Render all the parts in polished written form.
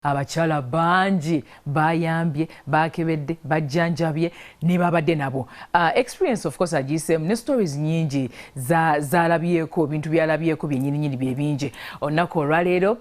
Abakyala bangi bayambye bakebedde bajjanjabye ne babadde nabo experience of course agisemu ne stories nyingi zalabyeko bintu byalabyeko byennyini bye bingi olunaku olwaleero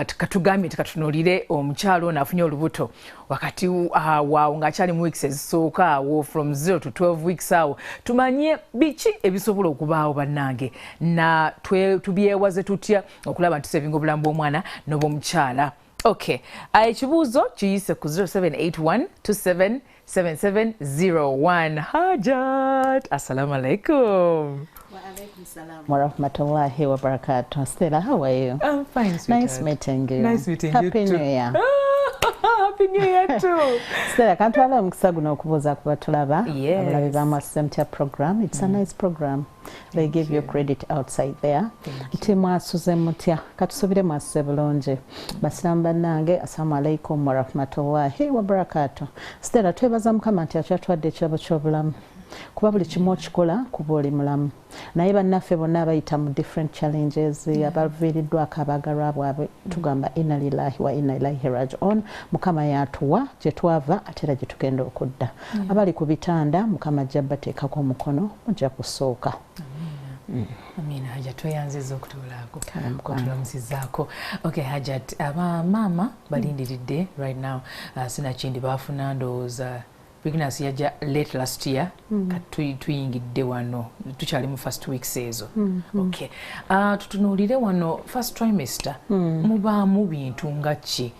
tukatugambye tukatunulire omukyalo ono afunye olubuto wakati waawo ng'akyali mu weeks ezisooka awo from 0 to 12 weeks awo tumanye biki ebisobola okubaawo bannange na tubyewaze tutya okulaba nti tusevinga obulamu bw'omwana n'obw'omukyala. Okay, ekibuuzo kiyise ku 0781277701. Hajat, assalamu alaikum. Wa alaikum salam wa rahmatullahi wa barakatuh. Stella, how are you? I'm fine, sweetheart. Nice meeting you. Nice meeting Happy you too. New Year. Happy New Year too. Stella, can't you allow me to kubuza kubatulaba? Yes. Mwasuze Mutya program. It's a nice program. They give you credit outside there. Iti Mwasuze Mutya. Katusubire Mwasuze bulungi. Basilamu bannange, assalamu alaikum wa rahmatullahi wa barakatuh. Stella, twebaza Mukama nti akyatwadde ekirabo ky'obulamu. Kuba buli kimu okikola kuba oli mulamu. Naye bannaffe bonna abayita mu different challenges abaviiriddwako abaagalwa bwabwe tugamba inna lillahi wa inna ilaihi raji'un. Mukama yatuwa gye twava ate era gye tugenda okudda. Abali ku bitanda Mukama ajja bateekako omukono mujja kusooka. Amina. Hajat, tweyanziza okutulaako okutulamusizaako. Okay, Hajat, maama balindiridde right now sinakindi baafuna ndowooza pregnancy yaja late last year tuyingidde wano tukyali mu first weeks ezo. Okay, tutunuulire wano first trimester mubaamu bintu nga ki?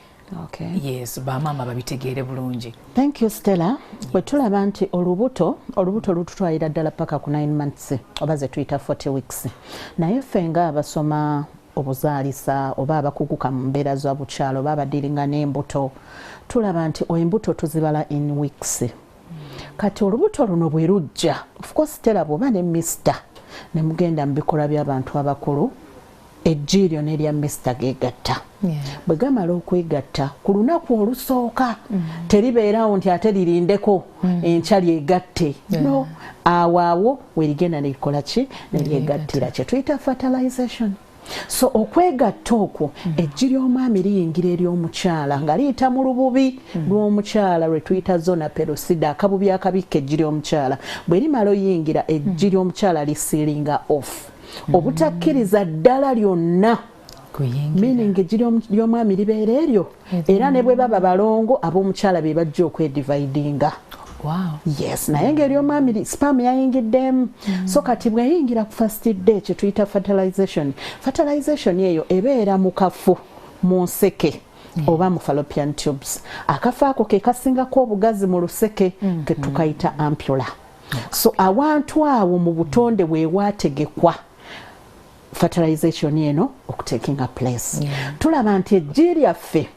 Okay. Yes, bamaama babitegeere bulungi. Thank you, Stella. Bwe tulaba nti olubuto lututwalira ddala paka ku 9 months oba ze tuyita 40 weeks. Naye ffe nga abasoma obuzaalisa oba abakuguka mu mbeera za bukyalo oba abadiringa n'embuto tulaba nti embuto tuzibala in weeks. Kati olubuto luno bwe lujja, of course Stella bw'oba ne mister ne mugenda mu bikolwa by'abantu abakulu ejjiiryo n'erya mister geegatta. Bwe gamala okwegatta ku lunaku olusooka teribeerawo nti ate lirindeko enkya lyegatte. No, awo we ligenda ne likola ki ne lyegattira kye tuyita fertilization. So okwegatta okwo eggi ly'omwami liyingira ery'omukyala nga liyita mu lububi lw'omukyala lwe tuyita zona pelosida akabubi akabikka eggi ly'omukyala bwe limala oyingira eggi ly'omukyala lisiringa off obutakkiriza ddala lyonna meaning eggi ly'omwami libeera eryo era ne bwe baba balongo ab'omukyala be bajja okwedividinga. Wow. Yes, naye ngeri omwami sperm yayingiddemu. So kati bweyingira ku first day kye tuyita fertilization. Fertilization eyo ebeera mu kafu mu nseke oba mu fallopian tubes. Akafu ako ke kasingako obugazi mu luseke ke tukayita ampulla. So awantu awo mu butonde weewaategekwa fertilization eno okutekinga place. Tulaba nti eggi lyaffe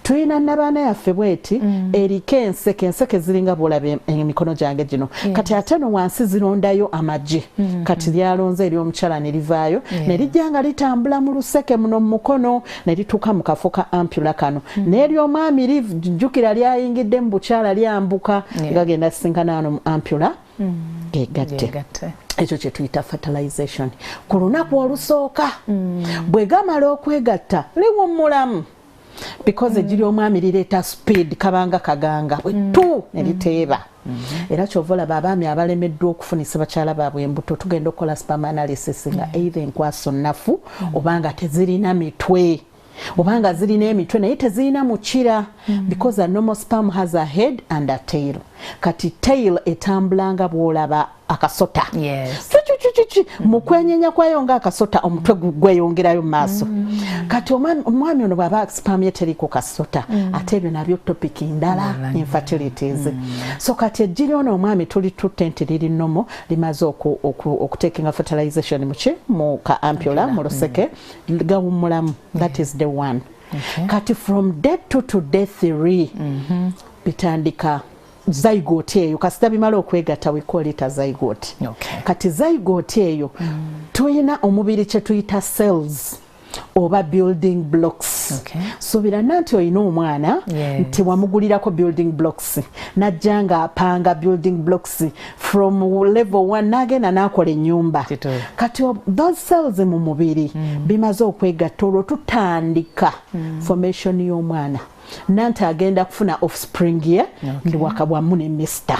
tuyina nabaana yaffe bweti eriko enseke ziringa bwolaba emikono gyange gino kati ate no wansi zirondayo amagi kati lyalonze ery'omukyala ne livaayo ne lijja nga litambula mu luseke muno mu mukono ne lituuka mu kafo ka ampulla kano n'ery'omwami lijjukira lyayingidde mu bukyala lyambuka gagenda sinkana wano mu ampulla gegatte. Ekyo kye tuyita fertilization. Ku lunaku olusooka bwe gamala okwegatta liwummulamu because eggi ly'omwami lireeta speed kabanga kaganga bwetu ne liteeba. Era kyova olaba abaami abalemeddwa okufunisa bakyala baabwe embuto tugenda okukola sperm analysis nga either enkwaso nnafu oba nga tezirina mitwe oba nga zirina emitwe naye tezirina mukira because a normal sperm has a head and a tail. Kati tail etambulanga bw'olaba akasota. Yes. Mu kwenyenya kwayo nga akasota omutwe gweyongerayo mu maaso. Kati omwami ono bw'aba sperm ye teriko kasota ate ebyo nabyo topic ndala infertilities. So kati eggi lyono omwami tuli tutte nti liri nnomo limaze okutekinga fertilization mu ka ampulla mu luseke gawummulamu. That is the one. Kati from day 2 to day 3 bitandika zygote eyo kasita bimala okwegatta we call it a zygote. Okay. Kati zygote eyo tuyina omubiri kye tuyita cells oba building blocks. Suubira nti olina omwana nti wamugulirako building blocks najja nga apanga building blocks from level 1 n'agenda n'akola ennyumba. Kati those cells mu mubiri bimaze okwegatta olwo tutandika formation y'omwana. Nanti agenda kufuna offspring ye ndi wakabwamu ne mister.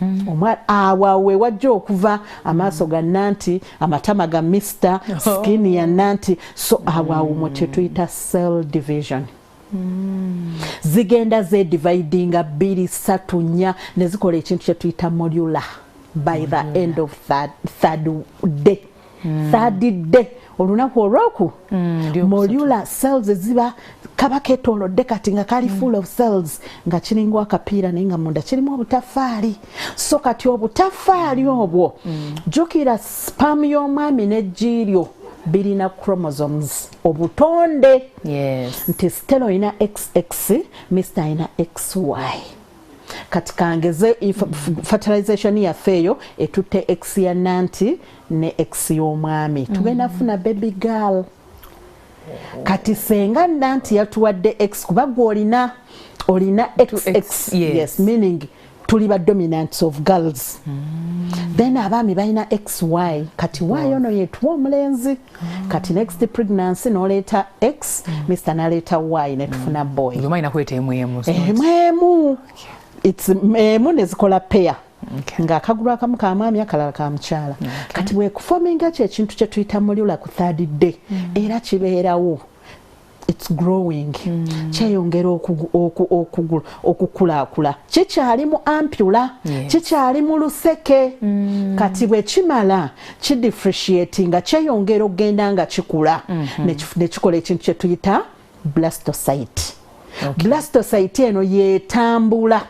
Omwana awawe wajja okuva amaaso ga nanti amatama ga mister skin ya nanti so awawe mutyo tuyita cell division. Zigenda ze dividing 2 3 4 ne zikola ekintu kye tuyita modular by the end of third day. Third day olunaku olwoku modular cells ziba kabaketolodde kati nga kali full of cells nga kiringwa akapiira naye nga munda kirimu obutafaali. So kati obutafaali obwo jukira sperm y'omwami n'ejjiiryo birina chromosomes obutonde. Nti Stella ina XX, Mr. ina XY. Kati kangeze fertilization yaffe eyo etutte X ya nanti ne X y'omwami tugenda funa baby girl. Kati senga nanti yatuwadde X kuba olina XX. Yes, meaning tuli ba dominants of girls. Then abaami balina XY kati Y ono yetuwa omulenzi. Kati next pregnancy n'oleeta X, Mr. n'aleeta Y ne tufuna boy. Lumaina kwete emwemu. Emwemu. It's emu ne zikola pair. Nga akagulu akamu ka mwami akalala ka mukyala. Kati bwe kufominga kye ekintu kye tuyita modular ku third day era kibeerawo. It's growing. Kyeyongera okukulaakula. Kikyali mu ampula. Kikyali mu luseke. Kati bwe kimala kidifferentiatinga kyeyongera okugenda nga kikula ne kikola ekintu kye tuyita blastocyte. Blastocyte eno yeetambula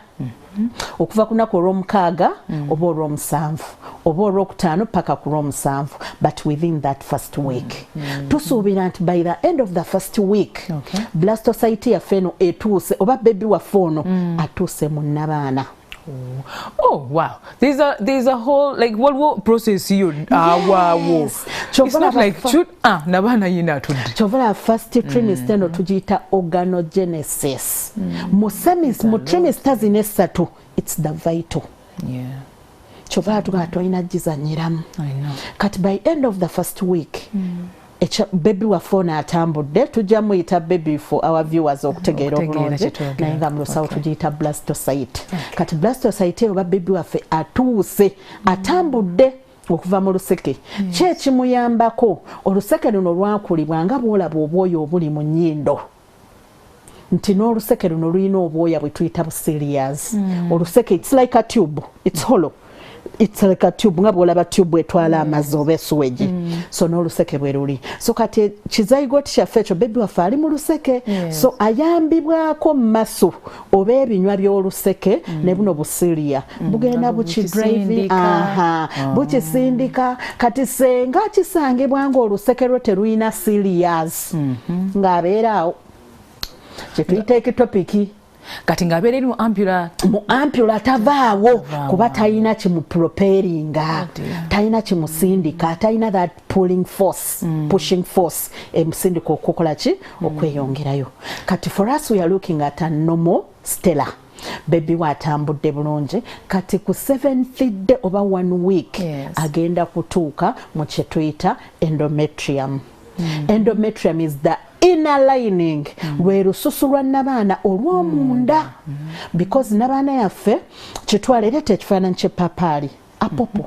okuva ku lunaku olw'omukaaga oba olw'omusanvu oba olw'okutaano paka ku lw'omusanvu but within that first week. Tusuubira nti by the end of the first week blastocyte yaffe eno etuuse oba baby waffe ono atuuse mu nnabaana. Oh wow! There's a whole like what process you wow. It's not like shoot nabana yina tudde. Chovala first trimester no tujita organogenesis. Mu trimester zine satu it's the vital. Chovala tugatolina gizanyiramu. I know. Kati by end of the first week baby wafona atambudde tujja muyita baby for our viewers okutegeera obulungi naye nga mu lusawo tugiyita blastocyte. Kati blastocyte oba baby waffe atuuse atambudde okuva mu luseke kyekimuyambako oluseke luno lwakulibwa nga bwolaba obwoya obuli mu nnyindo nti n'oluseke luno lulina obwoya bwe tuyita buserious. Oluseke it's like a tube, it's hollow. It's like a tube nga bwolaba tube etwala amazzi oba essuwegi. So n'oluseke bwe luli. So kati kizayigooti kyaffe ekyo baby waffe ali mu luseke. So ayambibwako masu oba ebinywa by'oluseke ne buno busiria bugenda bukidriving bukisindika. Kati senga kisangibwa ng'oluseke lwe terulina serious ng'abeeraawo kyetuyita ekitopiki. Kati ngabeera eri mu ampula tavaawo kuba talina kimuproperinga talina kimusindika talina that pulling force pushing force emusindika okukola ki okweyongerayo. Kati for us we are looking at a normal Stella baby watambudde bulungi kati ku 7th day oba 1 week agenda kutuuka mu kye tuyita endometrium. Endometrium is the inner lining lwe lususu lwa nnabaana olw'omunda because nnabaana yaffe kitwaleeta ekifaananyi ky'eppapaali apopo.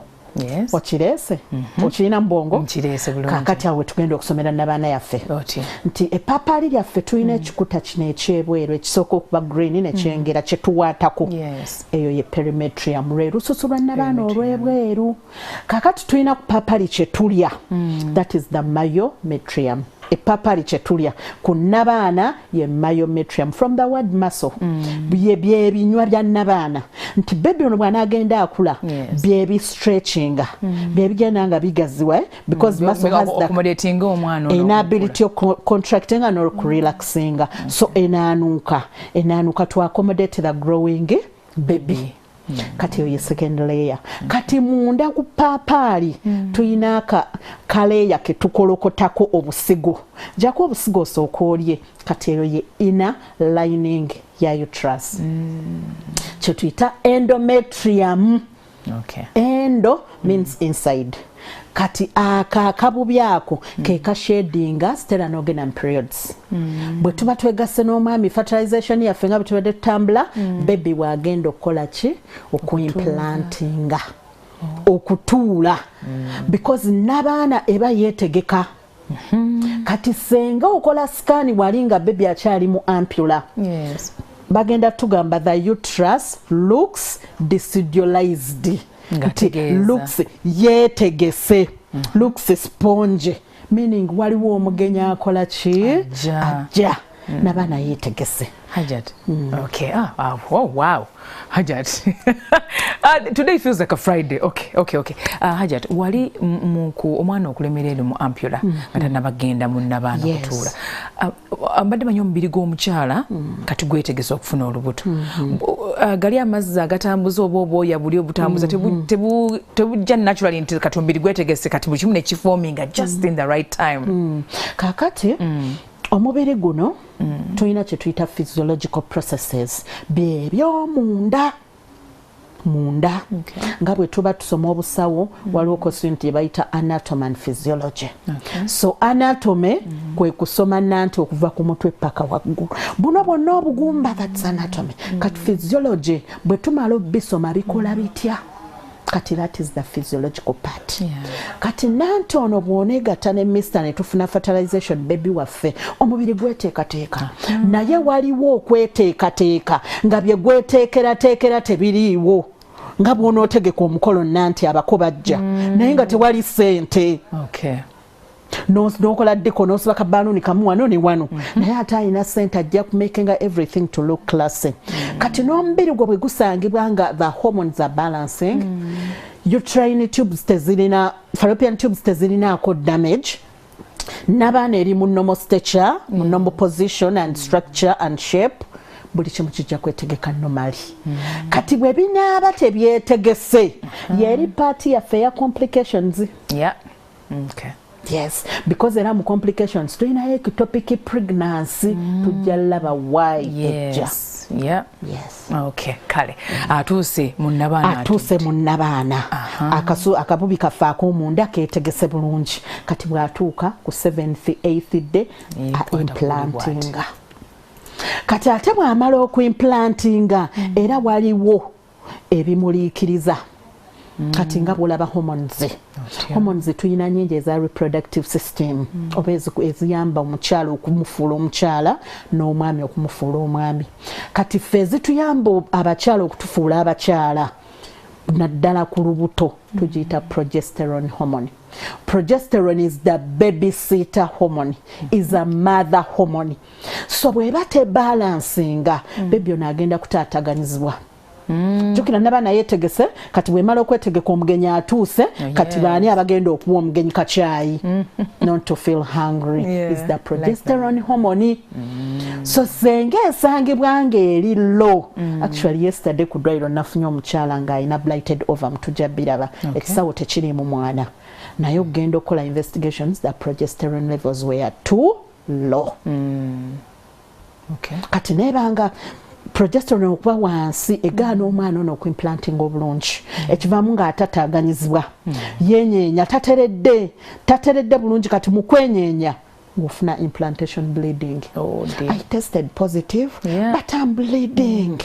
Okireese okirina mu bwongo kakati awo tugenda okusomera nnabaana yaffe nti eppapaali lyaffe tulina ekikuta kino ekyebweru ekisooka okuba green nekyengera kyetuwaatako eyo ye perimetrium lwe lususu lwa nnabaana olw'ebweru. Kakati tulina ku ppapaali kyetulya that is the myometrium. Eppapaali kyetulya ku nnabaana ye myometrium from the word muscle byebinywa bya nnabaana nti baby ono bw'anaagenda akula byebistretchinga byebigenda nga bigaziwa because muscle has the inability of contracting and relaxing so enaanuuka to accommodate the growing baby. kati oyo second layer kati munda ku papaali tuyina ka layer ke tukolokotako obusigo jako obusigo osooka olye kati eyo ye inner lining ya uterus kye tuyita endometrium. Endo means inside. Kati akabubi ako ke ka shadinga stella n'ogenda mu periods. Bwe tuba twegasse n'omwami fertilization yaffe nga bwe tubadde tutambula baby wagenda okukola ki okuimplantinga okutuula because n'abaana eba yeetegeka. Kati senga okola scan wali nga baby akyali mu ampula. Bagenda tugamba the uterus looks decidualized. Looks yetegese looks sponge meaning waliwo omugenyi akola ki ajja n'abaana yetegese. Hajat. Okay. Wow. Hajat. Today feels like a Friday. Okay. Hajat, wali muku omwana okulemerera mu ampula kata nabagenda mu nabaana kutuula. Mbadde manyi omubiri gw'omukyala kati gwetegesa okufuna olubuto. Gali amazzi agatambuza oba obwoya buli obutambuza tebujja naturally nti kati omubiri gwetegese kati buli kimu ne kiforminga just in the right time. Kakati omubiri guno tulina kye tuyita physiological processes by'ebyomunda nga bwe tuba tusoma obusawo waliwo kosi nti bayita anatomy and physiology. So anatomy kwe kusoma nanti okuva ku mutwe paka waggulu buno bwonna obugumba that's anatomy. Kati physiology bwe tumala obisoma bikola bitya kati that is the physiological part. Kati nanti ono bw'oneegatta ne mister ne tufuna fertilization baby waffe omubiri gweteekateeka naye waliwo okweteekateeka nga bye gweteekerateekera tebiriiwo nga bw'onootegeka omukolo nanti abako bajja naye nga tewali ssente. N'okola ddeko n'osiba kabaluuni kamu wano ne wano naye ate alina ssente ajja kumakinga everything to look classy. Kati n'omubiri gwe bwe gusangibwa nga the hormones are balancing uterine tubes tezirina fallopian tubes tezirinaako damage n'abaana eri mu normal stature mu normal position and structure and shape buli kimu kijja kwetegeka normally. Kati bwe binaaba tebyetegese yeri paati yaffe ya complications. Yes, because there are complications. Do you know ectopic pregnancy? Tujja laba why. Yes. Okay. Kale. Atuse munnabaana. Akabubi kafaako munda keetegese bulungi. Kati bw'atuuka ku 7th 8th day implantinga. Kati ate bw'amala okuimplantinga era waliwo ebimuliikiriza. Kati nga bw'olaba hormones tuyina nnyingi eza reproductive system oba eziyamba omukyala okumufuula omukyala n'omwami okumufuula omwami. Kati ffe ezituyamba abakyala okutufuula abakyala naddala ku lubuto tugiyita progesterone hormone. Progesterone is the babysitter hormone, is a mother hormone. So bw'eba tebalansinga baby ono agenda kutaataganyizibwa. Jukira n'abaana yeetegese kati bw'emala okwetegeka omugenyi atuuse kati baani abagenda okuwa omugenyi kacaayi not to feel hungry is the progesterone hormone. So senga esangibwa ng'eri low. Actually yesterday ku ddwaliro nafunye omukyala ng'alina blighted ovum tujja biraba ekisawo tekiri mu mwana naye okugenda okukola investigations the progesterone levels were too low. Kati neebanga progesterone okuba wansi egaana omwana ono okuimplantinga obulungi ekivaamu ng'atataaganyizibwa yenyeenya tateredde bulungi kati mu kwenyeenya ng'ofuna implantation bleeding. I tested positive but I'm bleeding.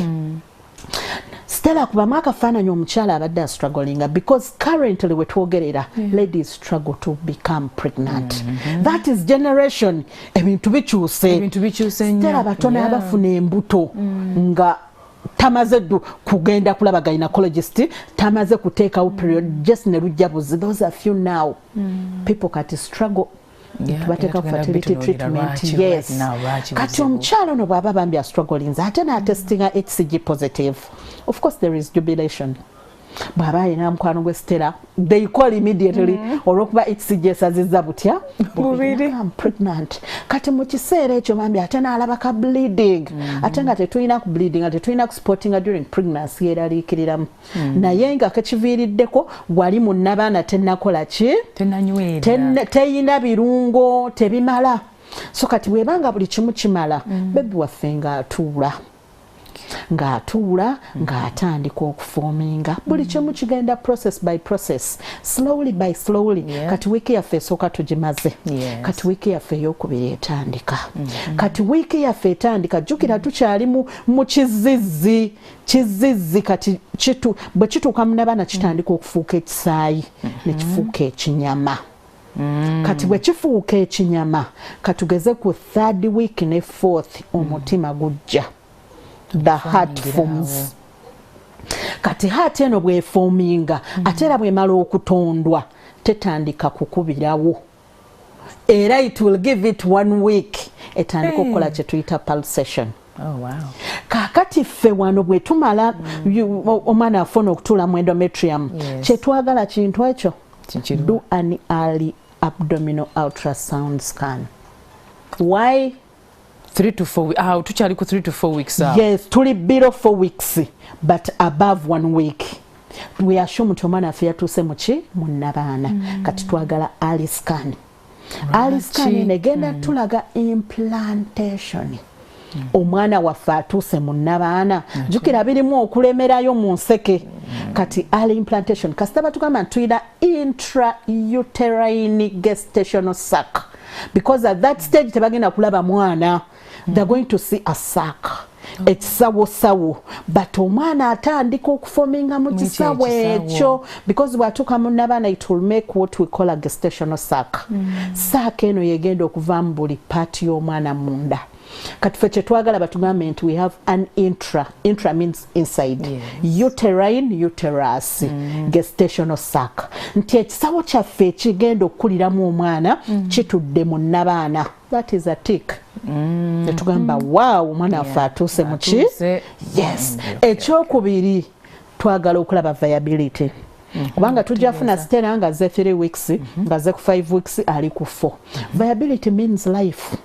Stella kubamu akafaananyi omukyala abadde struggling because currently we twogerera ladies struggle to become pregnant. That is generation ebintu bikyuse Stella batono abafuna embuto nga tamaze kugenda kulaba gynecologist tamaze kuteekawo period just ne lujja buzi. Those are few now people kati struggle tubateeka fertility treatment. Yes, kati omukyala ono bw'aba bambi struggling ate n'atestinga HCG positive of course there is jubilation bw'aba alina mukwano gwe Stella they call immediately olw'okuba HCGS azizza butya I'm pregnant kati mu kiseera ekyo bambi ate n'alaba ka bleeding ate nga tetulina ku bleeding ate tulina ku sporting during pregnancy yeraliikiriramu naye nga kekiviiriddeko wali mu nnabaana tennakola ki teyina birungo tebimala so kati bwebanga buli kimu kimala bebi waffe ng'atandika okufoominga buli kimu kigenda process by process slowly by slowly kati wiiki yaffe esooka tugimaze kati wiiki yaffe ey'okubiri etandika kati wiiki yaffe etandika jjukira tukyali mu kizizzi kati bwe kituuka mu nabaana kitandika okufuuka ekisaayi ne kifuuka ekinyama kati bwe kifuuka ekinyama katugeze ku 3rd week ne 4th omutima gujja the heart forms kati heart eno bwefoominga ate era bwemala okutondwa tetandika kukubirawo era it will give it 1 week etandika okukola kye tuyita pulsation. Kakati ffe wano bwe tumala omwana afuna okutuula mu endometrium kyetwagala kintu ekyo do an early abdominal ultrasound scan. Why? 3 to 4 weeks. Tuchali ku 3 to 4 weeks. Yes, tuli below 4 weeks, but above 1 week. We assume omwana affe yatuuse mu nnabaana kati twagala early scan. Early scan negenda tulaga implantation. Omwana waffe atuuse mu nnabaana jjukira birimu okulemerayo mu nseke kati early implantation kasita batugamba tuyina intrauterine gestational sac because at that stage tebagenda kulaba mwana they're going to see a sac ekisawosawo but omwana atandika okufominga mu kisawo ekyo because bwatuuka mu nnabaana it will make what we call a gestational sac. Sac eno yegenda okuvaamu buli paati y'omwana munda kati ffe kyetwagala batugambe nti we have an intra means inside uterine uterus gestational sac nti ekisawo kyaffe ekigenda okukuliramu omwana kitudde mu nnabaana that is a tick netugamba wow omwana waffe atuuse mu ki yes ekyokubiri twagala okulaba viability kubanga tujja funa Stella nga ze 3 weeks nga ze ku 5 weeks ali ku 4 viability means life.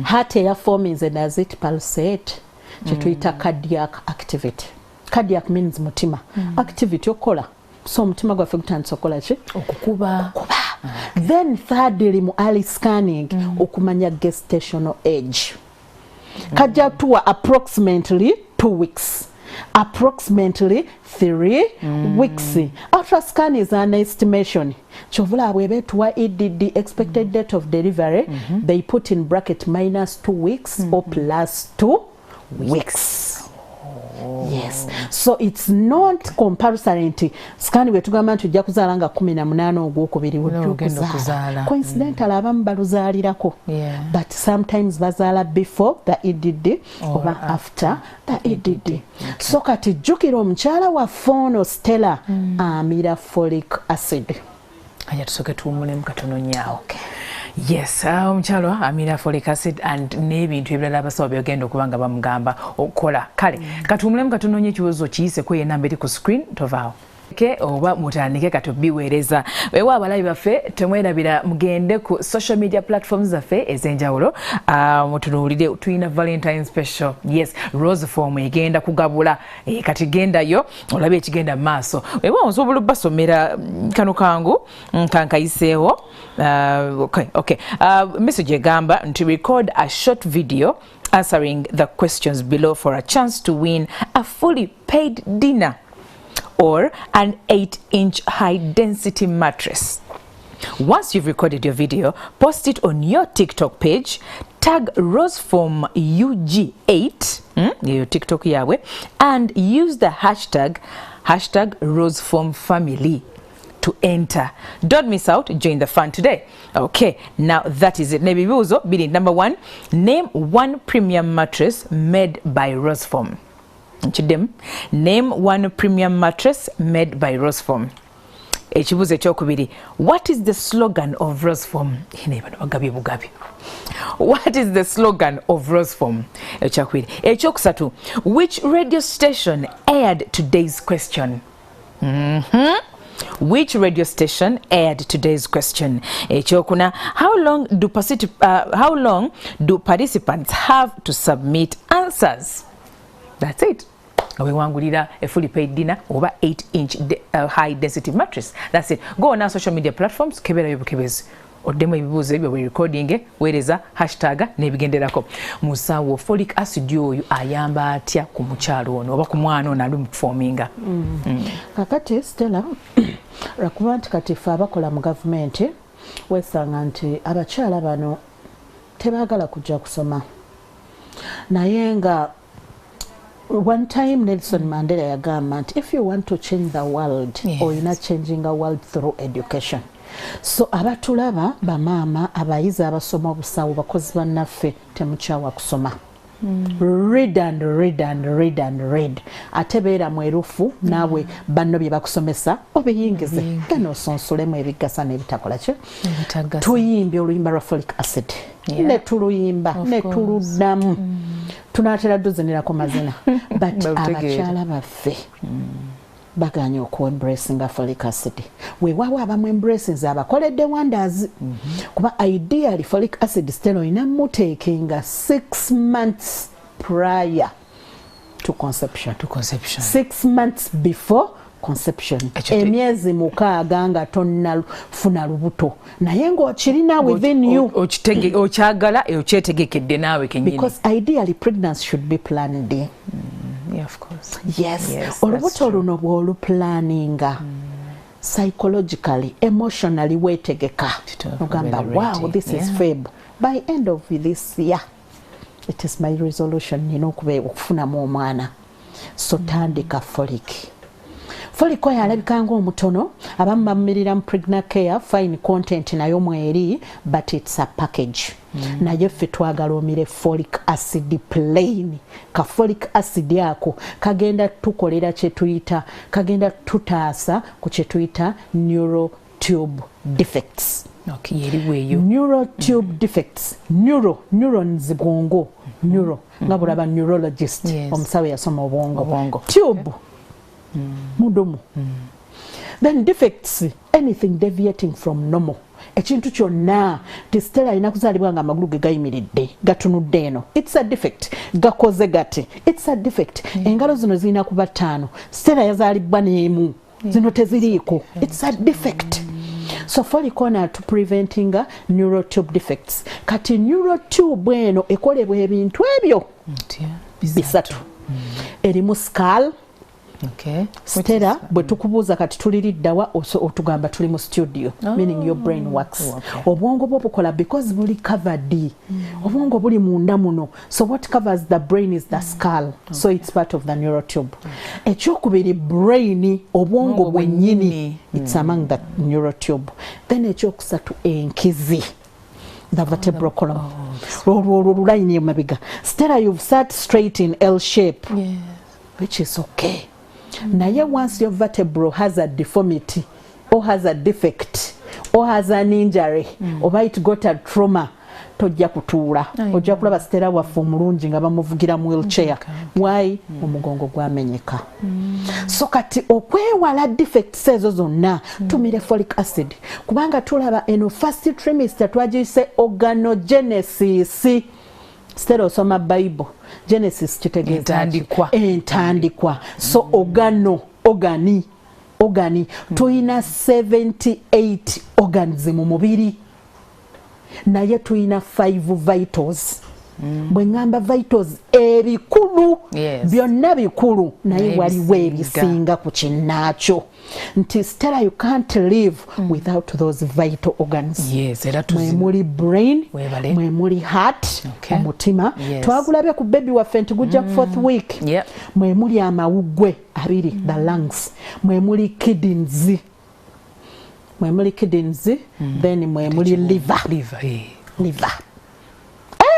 Heart eya forming and does it pulsate kyetuyita cardiac activity. Cardiac means mutima activity okola so mutima gwaffe gutandisa okukola ki okukuba. Then thirdly mu early scanning okumanya gestational age kajja tuwa approximately 2 weeks approximately 3 weeks. Ultrascan is an estimation. Chovula bwebetuwa EDD expected date of delivery they put in bracket -2 weeks or +2 weeks. Yes, so it's not comparison nti scan bwetugamba nti ojja kuzaala nga 18 ogwokubiri wojja coincidental abamu baluzaalirako but sometimes bazaala before the EDD or after the EDD. So kati jjukira omukyala wa fono Stella amira folic acid. Aya tusoke tuwumulemu katono nyaawo. Yes, omukyalo amira folic acid and n'ebintu ebirala abasawo byogenda okuba nga bamugamba okukola. Kale katuwumulemu katononye ekibuuzo kiyiseko ye namba eri ku screen tovaawo. Oba mutandike kati biweereza weewa abalabi baffe temwerabira mugende ku social media platforms zaffe ez'enjawulo mutunuulire tuyina Valentine special yes Rosefoam egenda kugabula kati gendayo olabe ekigenda mu maaso weewa osobola basomera kano kangu kankayiseewo okay message egamba nti record a short video answering the questions below for a chance to win a fully paid dinner or an 8-inch high-density mattress. Once you've recorded your video, post it on your TikTok page, tag Rosefoam UG8, your TikTok yawe, and use the hashtag Rosefoam family to enter. Don't miss out, join the fun today. Okay, now that is it. Nebibuzo, bidi number 1, name one premium mattress made by Rosefoam. Name one premium mattress made by Rosefoam. Ekibuuzo ekyokubiri, what is the slogan of Rosefoam? What is the slogan of Rosefoam? Ekyokusatu, which radio station aired today's question? Which radio station aired today's question? Ekyokuna, how long do participants have to submit answers? That's it. Wewangulira a fully paid dinner over 8-inch high density mattress. That's it. Go on our social media platforms. Kebera yobukebezi. Oddemu ebibuuzo ebyo bwe recording weereza hashtag n'ebigenderako. Musawo folic acid oyo ayamba atya ku mukyalo ono oba ku mwana ono ali mu performinga? Kakati Stella rakuba nti kati ffe abakola mu gavumenti weesanga nti abakyala bano tebaagala kujja kusoma naye nga one time Nelson Mandela yagamba nti if you want to change the world, or you're not changing the world through education. So abatulaba bamaama abayizi abasoma obusawo bakozi bannaffe temukyawa kusoma. Read and read and read and read. Ate beera mwerufu naawe banno bye bakusomesa obiyingize gano osonsolemu ebigasa n'ebitakola ki tuyimbye oluyimba lwa folic acid ne tuluyimba ne tuluddamu tunaatera duzinirako mazina but abakyala baffe baganya okuembracinga folic acid weewaawo abamu embraces abakoledde wonders kuba ideally folic acid still oyina muteekinga 6 months prior to conception. 6 months before conception. Emyezi mukaaga nga tonnafuna lubuto naye ng'okirina within you okyagala okyetegekedde naawe kennyini because ideally pregnancy should be planned. Yeah, of course. Yes. Olubuto luno bw'oluplanninga psychologically, emotionally weetegeka ogamba wow this is Feb by end of this year it is my resolution nina okufunamu omwana so tandika folic oyo alabika ng'omutono abamu bamumirira mu pregnant care fine content nayo mweri but it's a package naye ffe twagala omire folic acid plain ka folic acid ako kagenda tukolera kagenda tutaasa ku kye tuyita neural tube defects. Neural tube defects. Neurons bwongo. Nga bulaba neurologist omusawo yasoma obwongo. Tube mudomo. Then defects, anything deviating from normal. Ekintu kyonna Stella alina kuzaalibwa nga amagulu ge gayimiridde gatunudde eno, it's a defect. Gakoze gati, it's a defect. Engalo zino zirina kuba 5. Stella yazaalibwa n'emu, zino teziriiko, it's a defect. So folic on to preventing neural tube defects. Kati neural tube eno ekolebwa ebintu ebyo bisatu. Erimu skull. Stella bwe tukubuuza kati tuliriddawa otugamba tuli mu studio, meaning your brain works. Obwongo bwo bukola because buli covered. Obwongo buli munda muno. So what covers the brain is the skull. So it's part of the neural tube. Ekyokubiri brain, obwongo bwennyini, it's among the neural tube. Then ekyokusatu enkizi, the vertebral column. Line emabega. Stella, you've sat straight in L shape, which is okay. Naye once your vertebra has a deformity or has a defect or has an injury or it got a trauma, tojja kutuula ojja kulaba Stella waffe omulungi nga bamuvugira mu wheelchair. Why? Omugongo gwamenyeka. So kati okwewala defects ezo zonna tumire folic acid kubanga tulaba eno first trimester twagiyise organogenesis. Stella osoma Bible. Genesis kitegeeza entandikwa. So organi tuyina 78 organs mu mubiri naye tuyina 5 vitals. Bwe ngamba vitals ebikulu byonna bikulu naye waliwo ebisinga ku kinnaakyo nti Stella you can't live without those vital organs. Mwe muli brain, mwe muli heart, omutima. Twagulabye ku baby waffe nti gujja ku 4th week. Mwe muli amawuggwe abiri, the lungs. Mwe muli kidneys. Then mwe muli liver.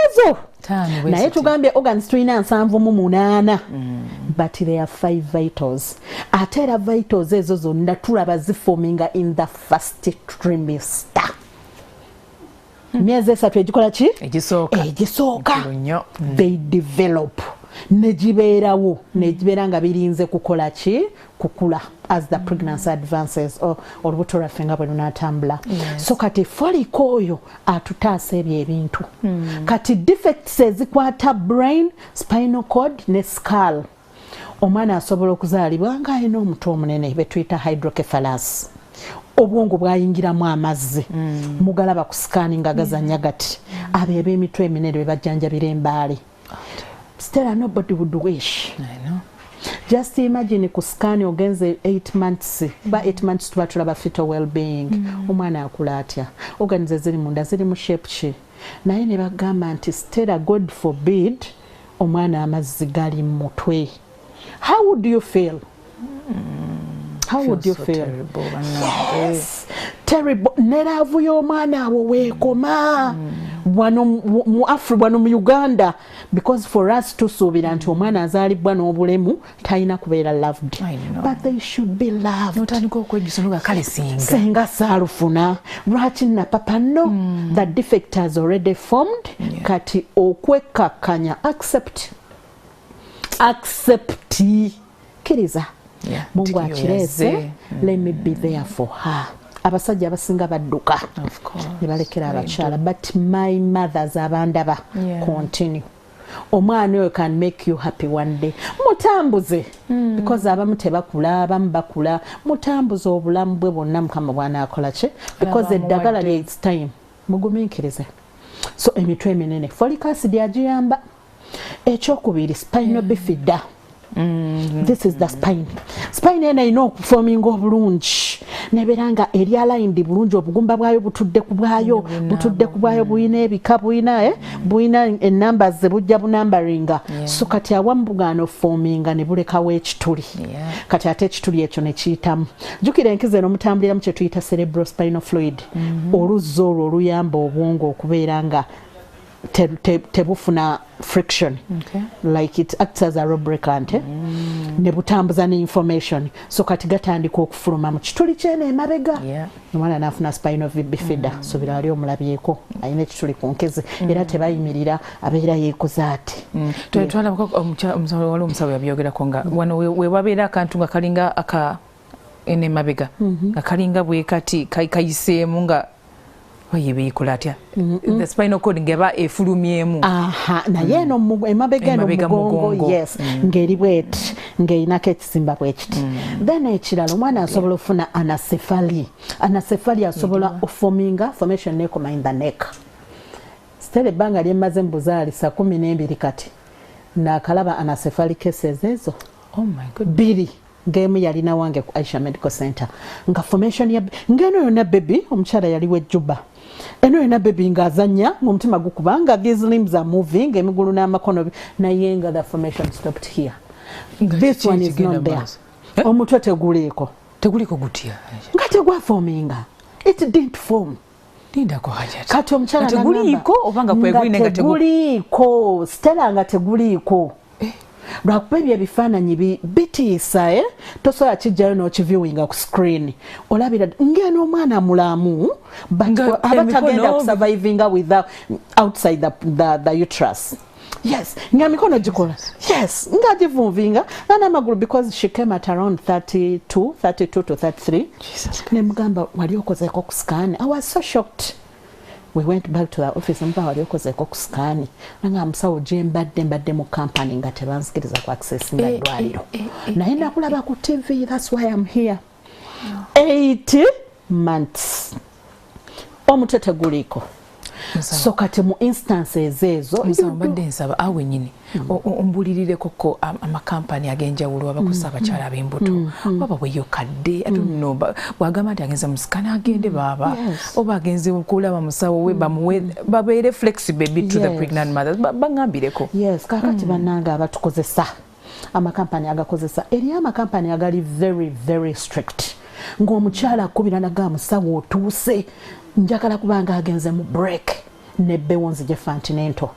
Ezo naye tugambye organs tulina 78 but there are 5 vitals. Ate era vitals ezo zonna tulaba ziforminga in the first trimester. Myezi 3 egikola ki? Egisooka. They develop. nejibeerawo nejibeera nga birinze kukola ki kukula as the pregnancy advances olubuto lwaffe nga bwe lunatambula. So kati foliko oyo atutaasa ebyo ebintu kati defects ezikwata brain, spinal cord ne skull omwana asobola okuzaalibwa nga alina omutwe omunene betuyita hydrocephalus. Obwongo bwayingiramu amazzi mugalaba ku sikaani nga gazanya gati abo eb'emitwe eminene bwe bajjanjabira embaale. Still nobody would wish. I know. Just imagine ku sikaani ogenze 8 months ba 8 months tuba tulaba fetal well-being omwana akula atya organize ziri munda ziri mu shape ki naye ne bagamba nti Stella God forbid omwana amazzi gali mu mutwe. How would you feel? How would you feel? Terrible. Yes. Terrible. Neraavu y'omwana awo weekoma wano mu Africa wano mu Uganda because for us tusuubira nti omwana azaalibwa n'obulemu talina kubeera loved. But they should be loved. Notandika okwejjusa nga kale singa saalufuna lwaki na papa no the defect has already formed. Kati okwekkakkanya accept kiriza Mungu akireese let me be there for her. Abasajja abasinga badduka ne balekera abakyala but my mothers abandaba continue. Omwana oyo can make you happy one day. Mutambuze because abamu tebakula abamu bakula mutambuze obulamu bwe bwonna Mukama bwana akola ki because eddagala lya its time mugumiikirize. So emitwe eminene folic acid agiyamba. Ekyokubiri spinal bifida. This is the spine. Spine ena ino okuforminga obulungi neberanga eri aligned bulungi obugumba bwayo butudde ku bwayo buyina ebika buyina numbers zebujja bunambaringa so kati awamu bugaana forminga ne bulekawo ekituli kati ate ekituli ekyo ne kiyitamu jjukira enkizo eno mutambuliramu kye tuyita cerebral spinal fluid oluzzi olwo oluyamba obwongo okubeera nga tebufuna friction like it acts as a lubricant ne butambuza ne information so kati gatandika okufuluma mu kituli kyene emabega omwana n'afuna spinal bifida so birali omulabyeko ayina ekituli ku nkezi era tebayimirira abeera yeekoza ati twalabako omusawo yabyogerako nga wano we wabeera akantu nga kalinga aka ene mabega nga kalinga bwe kati kayiseemu nga wayibikula atya the spinal cord ngeba efulumyemu naye eno emabega eno mugongo yes ngeri bweti ngeinako ekisimba bwekiti then ekirala omwana asobola ofuna anencephaly asobola oforminga formation nekoma in the neck. Stella ebbanga lyemaze mu buzaali 12 kati nakalaba anencephaly cases ezo biri ngemu yalina wange ku Aisha Medical Center nga formation ya ngeno yona baby omukyala yali wejjuba eno yona baby ngazanya ng'omutima gukubanga these limbs are moving emigulu n'amakono naye nga the formation stopped here. This one is not there. Omutwe teguliko gutya nga tegwaforminga it didn't form. Ndako haja kati omukyala teguliko obanga kwegwine nga teguliko Stella nga teguliko lwakuba ebyo ebifaananyi bitiisa tosobola kijjayo n'okiviewinga ku screen olabira ngeno omwana mulamu aba tagenda kusurvivinga without outside the uterus. Yes, nga mikono gikola yes nga givunvinga n'amagulu because she came at around 32 to 33 ne mugamba wali okozeeko ku scan. I was so shocked. We went back to the office and wali okozeeko ku scan nga musawo gye mbadde mu company nga tebanzikiriza ku access nga ddwaliro naye nakulaba ku TV. That's why I'm here. 8 months omutwe teguliko. So kati mu instances ezo mbadde nsaba awe nyini ombulirireko ko amakampani agenjawulo abakosa abakyala ab'embuto baba bweyo kadde atunno bwagamba nti agenza musikana agende baba oba agenze okulaba musawo we bamuwe babeere flexible bit to the pregnant mothers bangambireko. Yes kakati bannanga abatukozesa amakampani agakozesa eri amakampani agali very very strict ng'omukyala akubira naga musawo otuuse njagala kubanga agenze mu break nebbewo nzije fantinento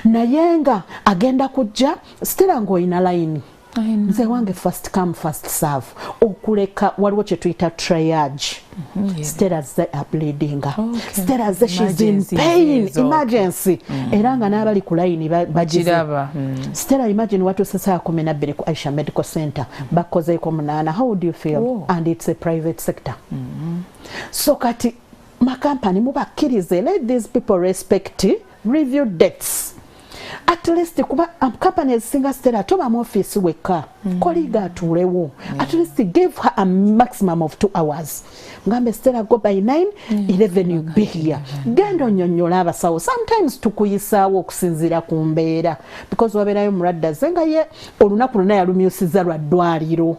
naye nga agenda kujja Stella ng'oyina line nze wange first come first serve okuleka waliwo kye tuyita triage. Stella ze are bleeding. Stella ze she's in pain. Emergency. Era nga n'abali ku line bagiraba. Stella imagine watu sasa 12 ku Aisha Medical Center bakozeeko 8. How would you feel? And it's a private sector. So kati makampani mubakkirize, let these people respect review dates. At least kuba companies singa Stella toba mu office weka colleague atulewo. At least give her a maximum of 2 hours. Ngambe Stella go by 9, 11 you be here. Gendo nyonyola abasawo. Sometimes tukuyisaawo okusinzira ku mbeera because wabeerayo muladda zenga ye olunaku luna yalumyusiza lwa ddwaliro.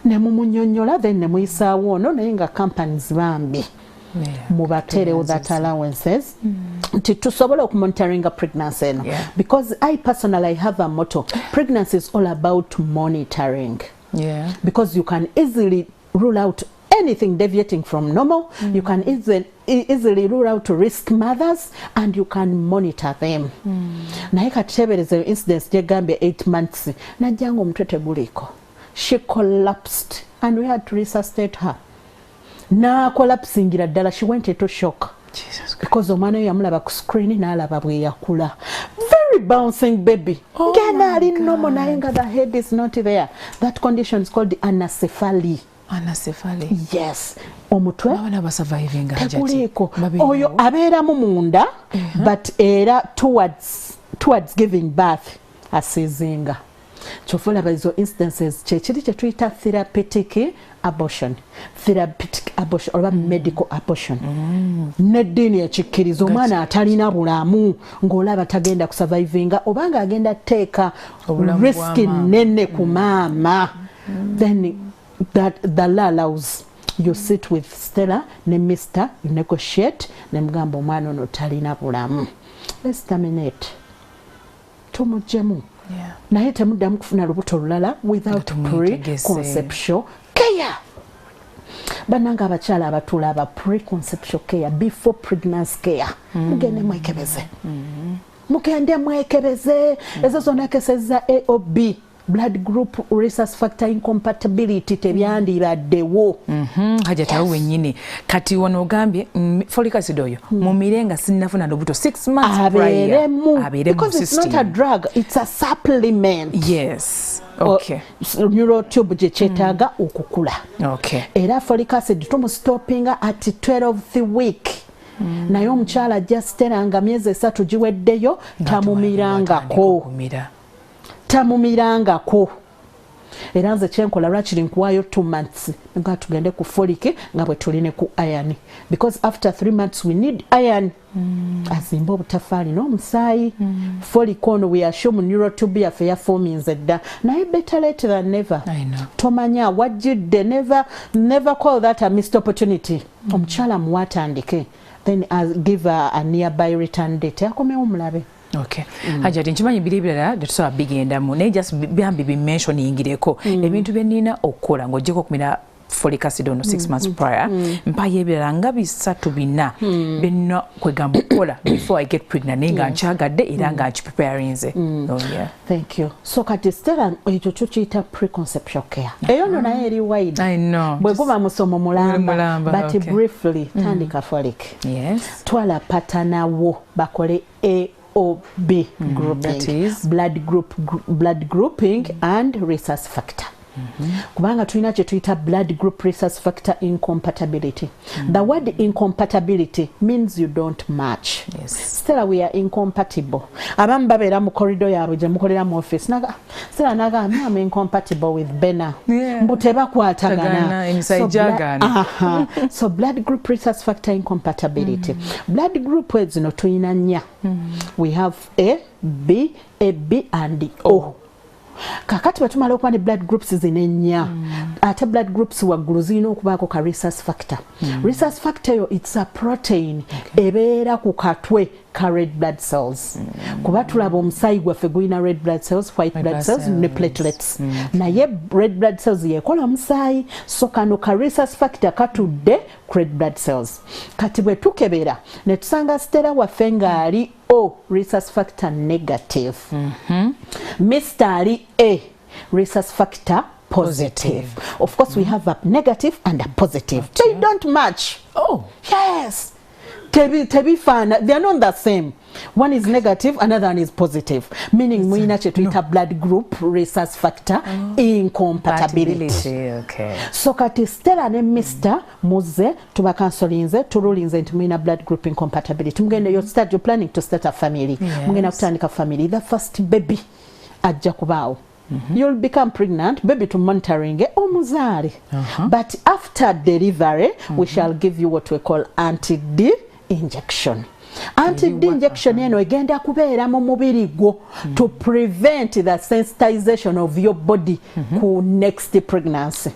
Ne mumunyonyola then ne muyisaawo ono naye nga companies bambi. Mubaterewo that allowances tusobole okumonitoring a pregnancy because I personally have a motto. Pregnancy is all about monitoring because you can easily rule out anything deviating from normal. You can easily rule out risk mothers and you can monitor them. Naye katuteebereze incidents gyegambye 8 months najjanga omutwe teguliko. She collapsed and we had to resuscitate her. Na collapsingira ddala, she went into shock. Jesus Christ. Because omwana oyo yamulaba ku screen n'alaba bwe yakula. Very bouncing baby. Ngena ali normal naye nga the head is not there. That condition is called anencephaly. Anencephaly. Yes. Omutwe abana basurviving teguliko. Oyo abeeramu munda but era towards giving birth asizinga. Chofola bazo instances chechiri chetuyita therapeutic abortion oba medical abortion. Neddiini ekikkiriza omwana atalina bulamu ng'olaba tagenda kusurvivinga obanga agenda teeka risk nene ku maama. Then the law allows you sit with Stella ne Mr. you negotiate ne mugamba omwana ono talina bulamu. Let's terminate. Tumujjemu. Naye temuddamu kufuna lubuto lulala without pre-conceptual care. Bananga abakyala abatula aba pre-conceptual care before pregnancy care. Mugende mwekebeze. Mugende mwekebeze. Ezo zonna keseza A or B. Blood group rhesus factor incompatibility tebyandibaddewo. Hajatawo wennyini kati wano ogambye folic acid oyo mumirenga sinnafuna lubuto 6 months prior abeeremu because it's not a drug, it's a supplement. Yes. Okay. Neurotube gye kyetaaga okukula. Okay. Era folic acid tumustoppinga at 12th week. Naye omukyala ajja Stella myezi 3 giweddeyo tamumirangako. Era nze kyenkola lwakiri nkuwaayo 2 months nga tugende ku folic nga bwe tuline ku iron because after 3 months we need iron. Azimba obutafaali n'omusaayi. Folic ono we assume neurotube yaffe yaforminze dda naye better late than never. Tomanya wajjidde, never call that a missed opportunity. Omukyala muwatandike then give a nearby return date akomewo mulabe. Okay. Hajati nchimanyi bilibira tusoba bigendamu naye just byambi bimentioningireko ebintu byenina okukola ng'ogyeko kumira folic acid ono 6 months prior mpaye ebirala nga bisatu bina byenina kwegamba okukola before I get pregnant naye nga nkyagadde era nga nkipreparinze. Thank you. So kati Stella ekyo tukiyita preconceptual care. Eyo nno naye eri wide. I know. Bwe guba musomo mulamba but briefly tandika folic. Yes. Twala patanawo bakole B grouping, that is blood grouping and rhesus factor. Kubanga tulina kye tuyita blood group rhesus factor incompatibility. The word incompatibility means you don't match. Stella, we are incompatible. Abamu babeera mu corridor yaabwe gye mukolera mu office Stella naga I'm incompatible with Bena. Mbu tebakwatagana. So blood group rhesus factor incompatibility. Blood group zino tulina 4. We have A, B and O. Kakati batumala okuba ne blood groups zinenya. Ate blood groups waggulu zirina okubaako ka rhesus factor. Rhesus factor yo it's a protein ebeera ku katwe ka red blood cells. Kuba tulaba omusaayi gwaffe gulina red blood cells, white blood cells ne platelets. Naye red blood cells yekola omusaayi. So kano ka rhesus factor katudde ku red blood cells. Kati bwe tukebera ne tusanga Stella waffe ng'ali O rhesus factor negative. Mr. ali A rhesus factor positive. Of course, we have a negative and a positive. They don't match. Oh. Yes. Tebi fana, they are not the same. One is negative, another one is positive. Meaning, we have blood group, rhesus factor, incompatibility. Okay. So, kati Stella ne Mr. Muze, tuba kansolinze, turulinze into mwina blood group incompatibility. Mugende, you're planning to start a family. Mugende kutandika family. The first baby, ajja kubaawo. You'll become pregnant, baby to monitoring omuzale. But after delivery, we shall give you what we call anti-D injection. Anti-D injection eno egenda kubeera mu mubiri gwo to prevent the sensitization of your body ku next pregnancy.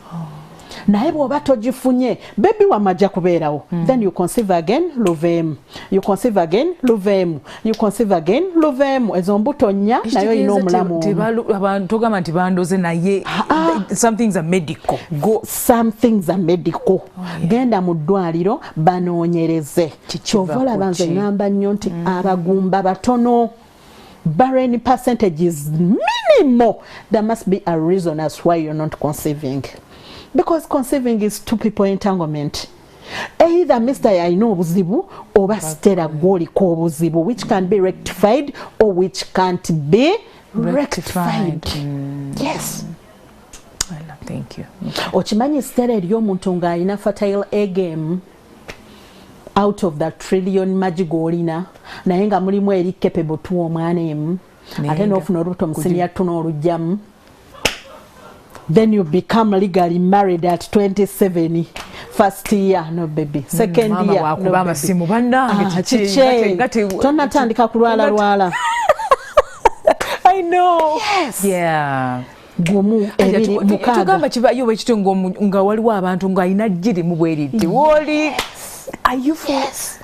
Naye bw'oba togifunye baby wamajja kubeerawo, then you conceive again, luveemu, you conceive again, luveemu, you conceive again, luveemu. Ezo mbuto nnya nayo olina omulamu abantu togamba nti bandoze naye some things are medical. Some things are medical. Genda mu ddwaliro banoonyereze. Kyova olaba nze ngamba nnyo nti abagumba batono. Barren percentage is minimal. There must be a reason as why you're not conceiving. Because conceiving is two people entanglement. Either Mr. Yaino obuzibu oba Stella gwoliko obuzibu, which can be rectified or which can't be rectified. Yes. Thank you. Okimanyi Stella eriyo omuntu ng'alina fertile egg out of the trillion magi g'olina naye nga mulimu eri capable tuwa omwana emu ate n'ofuna olubuto musinia ttuno olugyamu. Then you become legally married at 27. First year, no baby. Second year, no baby. Tonatandika kulwala. I know. Yes. Yeah. Gumu ebiri mukaga. Tugamba kibayo ekitongo nga waliwo abantu nga alina jjiri mu bweridde. Woli. Are you yes?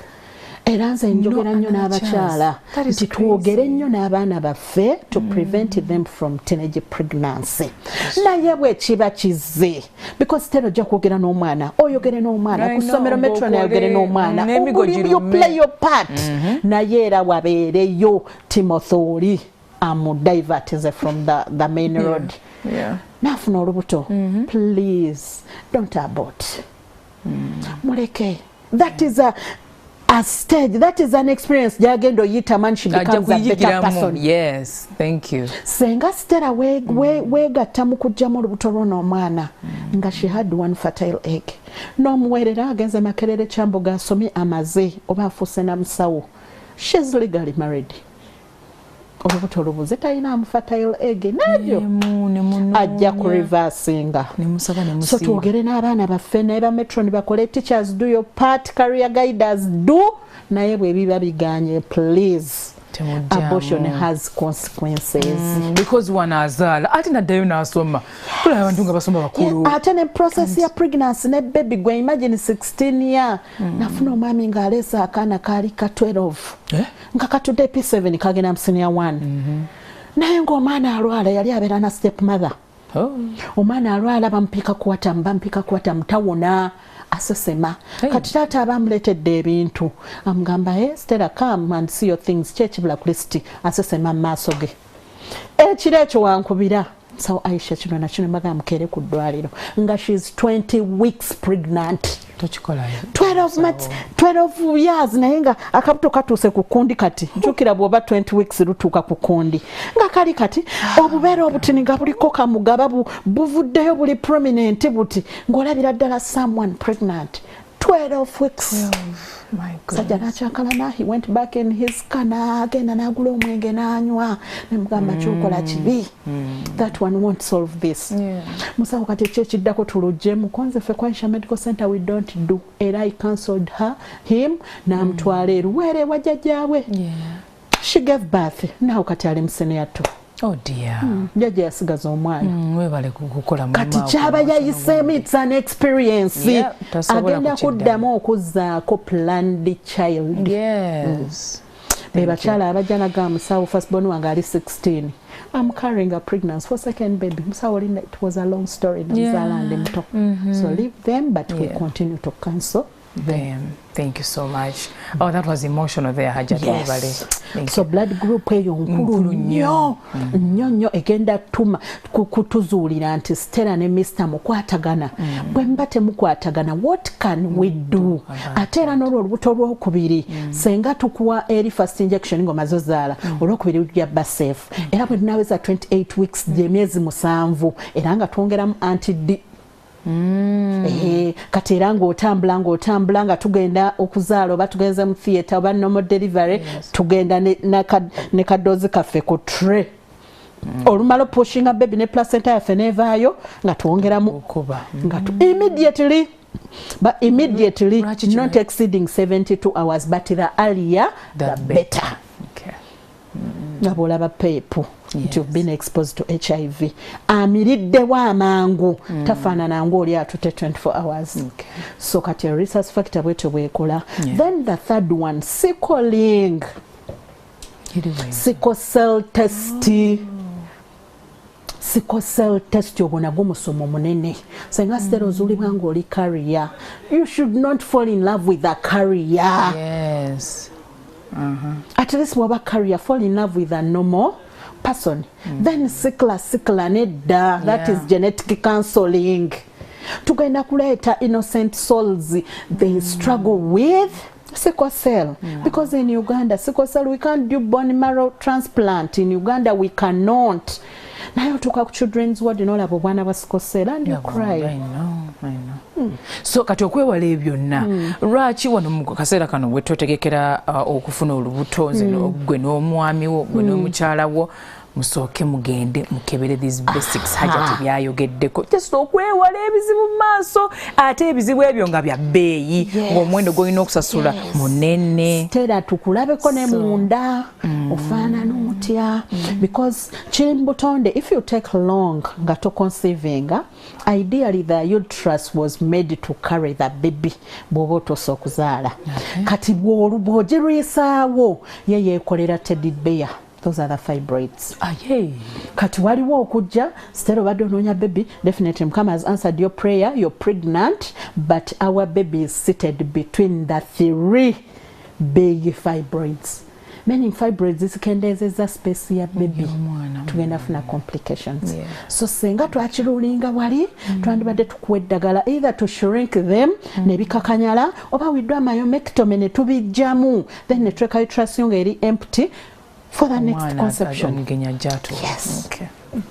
Era nze njogera nnyo n'abakyala nti twogere nnyo n'abaana baffe to prevent them from teenage pregnancy. Naye bwe kiba kizze because tero ojja kwogera n'omwana oyogere n'omwana ku ssomero metro nayogere n'omwana you play your part. Naye era wabeereyo Timothy oli amudivatize from the main road. Nafuna olubuto. Please don't abort. Muleke. That is a stage, that is an experience. Jagendo yita man, she becomes a better person. Yes, thank you. Senga Stella we gatamu kujja mu lubuto n'omwana nga she had one fertile egg. N'omuweerera agenze makerere kyamboga asomye amaze oba afuuse na musawo. She's legally married. Olubuto lubuze talina mu fertile egg nayo ajja ku reversinga. So twogere n'abaana baffe naye ba metro ne bakole teachers do your part, career guiders do. Naye bwe biba biganye please. Abortion has consequences. Because one azaala ate naddayo n'asoma. Kulaba abantu nga basoma bakulu. Ate ne process ya pregnancy ne baby gwe imagine 16 year. Nafuna omwami ng'aleesa akaana kaali ka 12. Nga katudde P7 kagenda mu senior 1. Naye ng'omwana alwala yali abeera na step mother. Omwana alwala bampika kuwata mutawona asesema. Kati taata abamuleetedde ebintu amugamba Stella come and see your things kyekibula ku list asesema mu maaso ge. Ekiro ekyo wankubira so Aisha kino nakino mbaga mukeere ku ddwaliro nga she's 20 weeks pregnant. 12 months, 12 years naye nga akabuto katuuse ku kundi kati njukira bw'oba 20 weeks lutuuka ku kundi nga kali kati obubeera obutini nga buliko kamugaba buvuddeyo buli prominent buti ng'olabira ddala someone pregnant 12 weeks. My God. Sajja n'akyakalana, he went back in his car n'agenda n'agula omwenge n'anywa nemugamba kyokola kibi. That one won't solve this. Musawo kati ekyekiddako tulujje mukonze ffe kwa Aisha Medical Center we don't do. Era I cancelled him n'amutwala eruwere wa jjajjaawe. She gave birth. Nawo kati ali mu senior 2. Oh dear. Jjajja yasigaza omwana. Webale kukola mu kati kyaba yayiseemu it's an experience. Agenda kuddamu okuzzaako planned child. Yes. Be bakyala abajja naga musawo first born wange ali 16. I'm carrying a pregnancy for second baby. Musawo Linda, it was a long story. So leave them, but we continue to cancel Thank you so much. Oh, that was emotional there, Hajat. Yes. So blood group eyo nkulu nnyo egenda tuma kutuzuulira nti Stella ne Mr. mukwatagana. Bwe mba temukwatagana, what can we do? Ate era n'olwo olubuto lwokubiri senga tukuwa eri first injection ng'omaze ozaala olwokubiri lujja bba safe. Era bwe tunaweza 28 weeks gy'emyezi 7 era nga twongeramu anti-D kati era ng'otambula nga tugenda okuzaala oba tugenze mu theatre oba normal delivery tugenda ne kadoozi kaffe ku tray olumala pushinga baby ne placenta yaffe nevaayo nga twongeramu immediately not exceeding 72 hours but the earlier the better. Nga bw'olaba peepu nti you've been exposed to HIV amiriddewo amangu tafaanana ng'oli atute 24 hours. So kati a resource factor bwetyo bwekola. Then the third one, sickling. Sickle cell test. Sickle cell test obwo nagwo musomo munene. Senga Stella ozuulibwa ng'oli carrier. You should not fall in love with a carrier. Yes. At least waba carrier, fall in love with a normal person. Then sickler nedda, that is genetic counseling. Tugenda kuleeta innocent souls, they struggle with sickle cell. Because in Uganda, sickle cell, we can't do bone marrow transplant. In Uganda, we cannot. Nayo tuka ku children's ward n'olaba obwana bwa sickle cell and you cry. I know. So kati okwewala byonna lwaki wano mu kaseera kano bwe twetegekera okufuna olubuto zino gwe n'omwami wo gwe n'omukyala wo musooke mugende mukebere these basics Hajati byayogeddeko just okwewala ebizibu mu maaso ate ebizibu ebyo nga bya bbeeyi ng'omuwendo gw'olina okusasula munene. Stella tukulabeko ne munda ofaanana otya because kiri mu butonde if you take long nga toconceiving ideally the uterus was made to carry the baby bw'oba otuuse okuzaala. Kati bw'ogirwisaawo ye yeekolera teddy bear. Those are the fibroids. Kati waliwo okujja Stella obadde onoonya baby definitely Mukama has answered your prayer, you're pregnant but our baby is seated between the 3 big fibroids. Meaning fibroids zikendeezezza space ya baby tugenda funa complications. So senga twakirulinga wali twandibadde tukuwa eddagala either to shrink them ne bikakanyala oba we do a myomectomy ne tubijjamu then ne tuleka uterus nga eri empty for the next conception. Yes.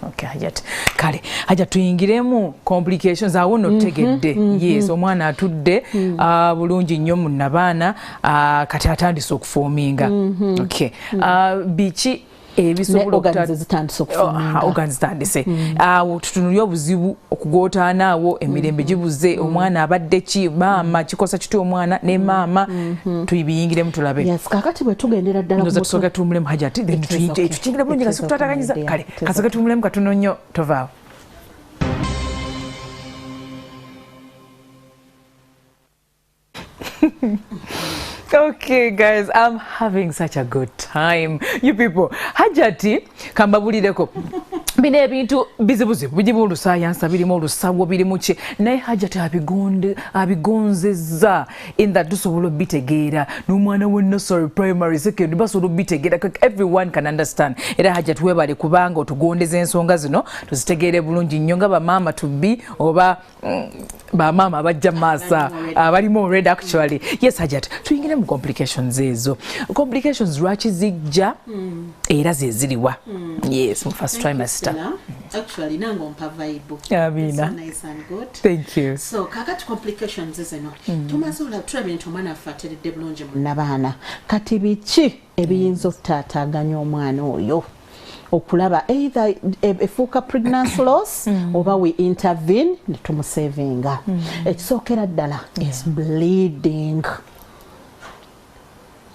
Okay, Hajat. Kale, Hajat tuyingiremu complications awo notegedde. Yes, omwana atudde bulungi nnyo mu nabaana kati atandise okufoominga. Okay. Biki ebisobola zitandise awo tutunulya obuzibu okugootaana awo emirembe gibuze omwana abadde ki maama kikosa kiti omwana ne maama tuyibiyingiremu tulabe. Yes, kakati bwe tugendera ddala ndoza tusooka tuwumulemu Hajati then tukingire bulungi nga sikutataganyiza kale kasooka tuwumulemu katono nnyo tovaawo. Okay guys, I'm having such a good time. You people, Hajati kambabulireko bino ebintu bizibuzibu bigimu olusayansa birimu olusawo birimu ki naye Hajati abigonzezza in that tusobola obitegeera n'omwana wa nursery primary secondary basobola obitegeera everyone can understand. Era Hajati webale kubanga otugondeza ensonga zino tuzitegeere bulungi nnyo nga bamaama tubbi oba bamaama abajja maasa abalimu already actually. Yes Hajati tuyingire mu complications ezo. Complications lwaki zijja era zeziriwa. Yes, mu first trimester. Actually nango mpa vibe. Amina. So nice and good. Thank you. So kakati complications zino tumazola tulabye nti omwana afaatiridde bulungi mu nabaana kati biki ebiyinza okutaataaganya omwana oyo okulaba either efuuka pregnancy loss oba we intervene ne tumusavinga. Ekisookera ddala is bleeding.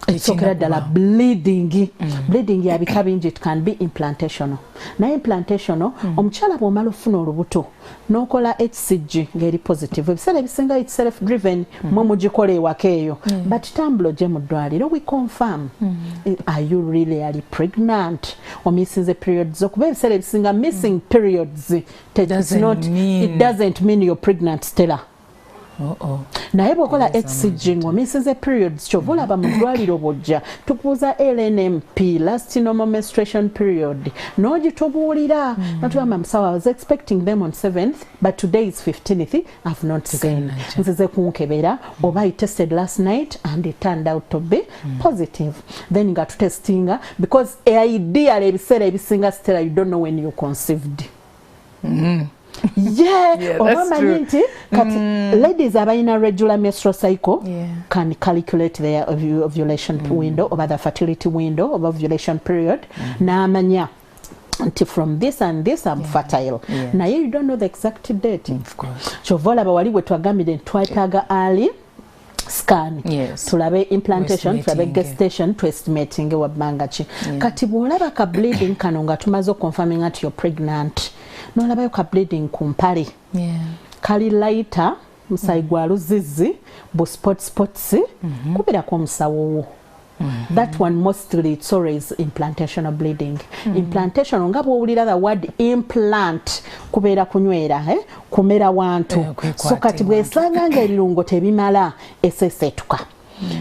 Ekisookera ddala bleeding. Bleeding ya bika bingi, it can be implantational. Na implantational omukyala bw'omala ofuna olubuto n'okola HCG ng'eri positive ebiseera ebisinga it's self driven mwe mugikola ewaka eyo but tambula ogye mu ddwaliro we confirm are you really pregnant or missing the periods okuba ebiseera ebisinga missing periods it doesn't mean you're pregnant Stella. naye bw'okola HCG ng'omisinze periods kyova olaba mu ddwaliro bw'ojja tukubuuza LNMP last normal menstruation period n'ogitubuulira natugamba musawo I was expecting them on 7th but today is 15th I've not seen nzize kunkebera oba I tested last night and it turned out to be positive then nga tutestinga because ideally ebiseera ebisinga Stella you don't know when you conceived yeah obamanyi nti kati ladies abalina regular menstrual cycle can calculate their ovulation window oba the fertility window of ovulation period n'amanya nti from this and this I'm fertile naye you don't know the exact date of course kyova olaba wali bwe twagambire twetaaga early scan tulabe implantation tulabe gestation to estimating wabbanga ki kati bw'olaba ka bleeding kano nga tumaze confirming that you're pregnant n'olabayo ka bleeding ku mpale kali lighter musayi gwa luzizi bu spots kubirako omusawo wo that one mostly it's always implantation of bleeding implantation nga bw'owulira the word implant kubeera kunywera kumera wantu so kati bw'esanga nga ebirungo tebimala esesetuka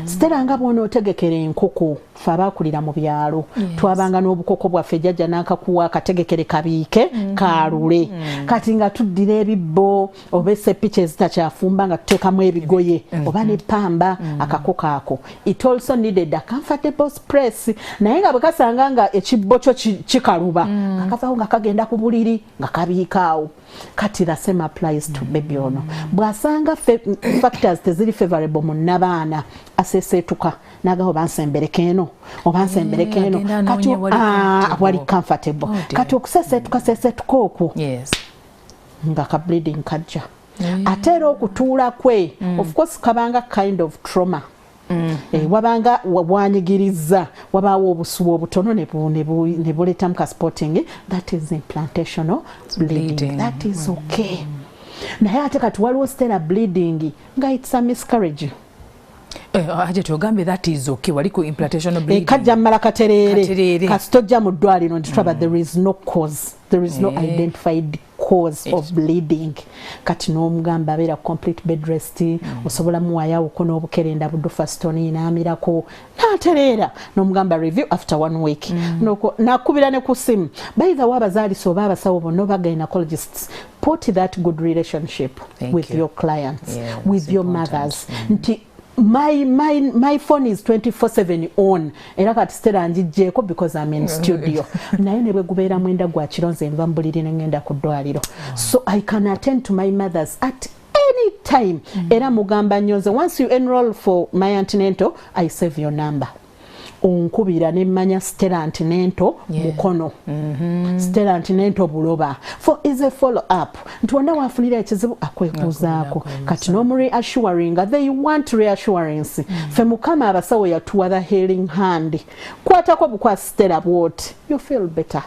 Stella nga bw'onootegekera enkoko fe abaakulira mu byalo twabanga n'obukoko bwaffe jjajja n'akakuwa akategekere kabiike kaalule kati nga tuddira ebibbo oba esseppiki ezitakyafumba nga tuteekamu ebigoye oba n'eppamba akakoko ako it also needed a comfortable space naye nga bwe kasanga nga ekibbo kyo kikaluba nga kavaawo nga kagenda ku buliri nga kabiikaawo kati the same applies to baby ono bw'asanga factors teziri favorable mu nnabaana aseseetuka nagaho bansembereka eno obansembereka eno kati wali comfortable kati okuseseetuka okwo nga ka bleeding kajja ate era okutuula kwe of course kabanga kind of trauma wabanga wanyigiriza wabaawo obusuwa obutono ne buleetamu ka sporting that is implantational bleeding that is okay naye ate kati waliwo Stella bleeding nga it's a miscarriage aje tugambe that is okay waliko implantational bleeding kajja mmala katerere kastojja mu ddwaliro ntitwaba there is no cause there is no identified cause of bleeding kati n'omugamba abeera complete bed rest osobola muwayawuko n'obukerenda buddufa stone n'amirako n'atereera n'omugamba review after 1 week nakubira ne ku simu bayiza wabazaalisa oba abasawo bonna oba gynecologists put that good relationship with your clients with your mothers nti my phone is 24/7 on era kati Stella njijjeeko because I'm in studio naye ne bwe gubeera mwenda gwa kironze nva mbuliri ngenda ku ddwaliro so I can attend to my mothers at any time era mugamba nyoze once you enroll for my antenatal I save your number onkubira nemmanya Stella antenatal mukono Stella antenatal buloba for is a follow up nti wonna wafunira ekizibu akwekuuzaako kati n'omureassuring they want reassurance fe mukama abasawo yatuwa the healing hand kwatako bukwa Stella bwoti you feel better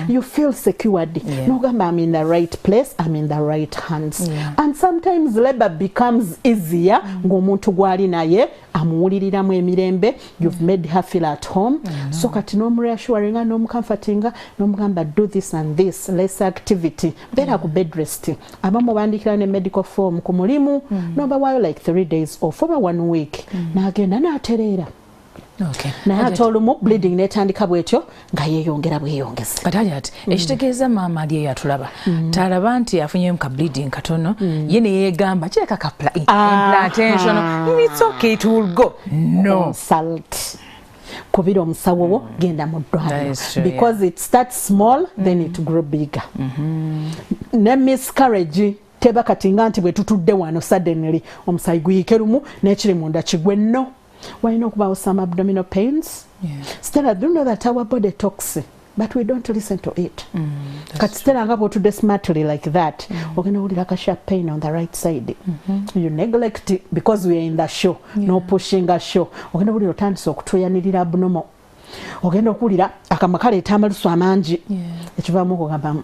you feel secured n'ogamba I'm in the right place I'm in the right hands and sometimes labor becomes easier ng'omuntu gwali naye amuwuliriramu emirembe you've made her feel at home so kati n'omureassuringa n'omukomfortinga n'omugamba do this and this less activity beera ku bed rest abamu bandikira ne medical form ku mulimu n'obawaayo like 3 days off oba 1 week n'agenda n'atereera naye ate olumu bleeding netandika bwetyo nga yeeyongera bweyongeze kati ati ekitegeeza maama ali eyatulaba talaba nti afunyemu ka bleeding katono ye ne yeegamba kireka ka implantation it's okay it will go no consult kubira omusawo wo genda mu ddwaliro because it starts small then it grow bigger ne miscarriage teba katinga nti bwe tutudde wano suddenly omusayi guyike lumu n'ekiri munda kigwe no why not about some abdominal pains Stella do know that our body talks but we don't listen to it kati Stella nga bw'otudde smartly like that ogenda wulira ka sharp pain on the right side you neglect it because we are in the show no pushing a show ogenda wulira otandise okutuyanirira abnormal ogenda okuwulira akamwa kaleeta amalusu amangi ekivaamu okugamba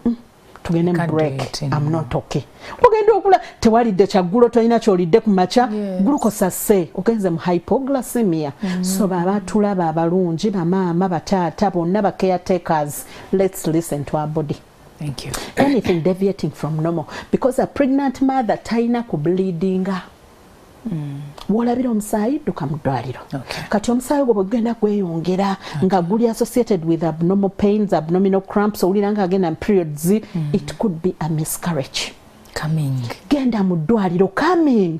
tugende mu break I'm not okay ogenda okula tewalidde kyaggulo tolina kyolidde ku maca glucose ase ogenze mu hypoglycemia so babatulaba abalungi bamaama bataata bonna ba caretakers let's listen to our body thank you anything deviating from normal because a pregnant mother taina ku bleedinga Wolabira omusaayi dduka mu ddwaliro. Kati omusaayi gwo bwegenda gweyongera nga guli associated with abnormal pains, abdominal cramps, owulira nga agenda mu periods, it could be a miscarriage. Genda mu ddwaliro coming.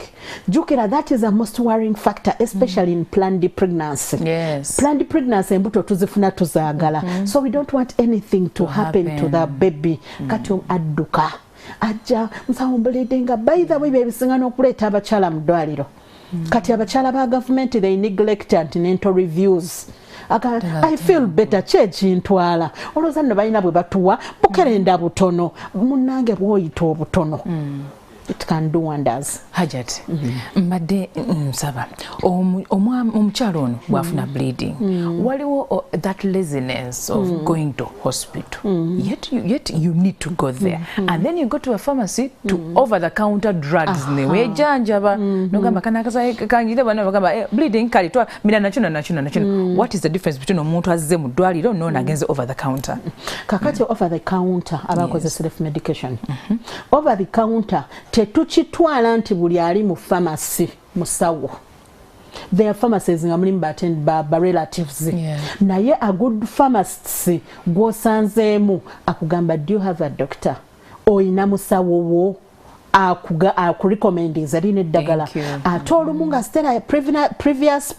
Jukira, that is a most worrying factor, especially in planned pregnancy. Planned pregnancy embuto tuzifuna tuzaagala. So we don't want anything to happen to the baby. Kati adduka. Ajja musawo bleedinga. By the way, bebisinga n'okuleeta abakyala mu ddwaliro. Kati abakyala ba government, they neglect antenatal reviews. I feel better kyekintwala olowooza nno balina bwe batuwa bukerenda butono munnange bw'oyita obutono. It can do wonders. Hajat, mbadde nsaba omukyalo ono bw'afuna bleeding waliwo that laziness of going to hospital, yet you need to go there and then you go to a pharmacy to over the counter drugs ne wejanjaba nogamba kana akasayi kanjire bana bagamba bleeding kali twa mina nakino. What is the difference between omuntu azze mu ddwaliro no nagenze over the counter? Kakati over the counter abakoze self medication. Over the counter tetukitwala nti buli ali mu pharmacy musawo. There are pharmacies nga mulimu attend ba relatives. Naye a good pharmacist gwosanzeemu akugamba, do you have a doctor? Oyina musawo wo akurecommendinze lina eddagala ate olumu nga stera previous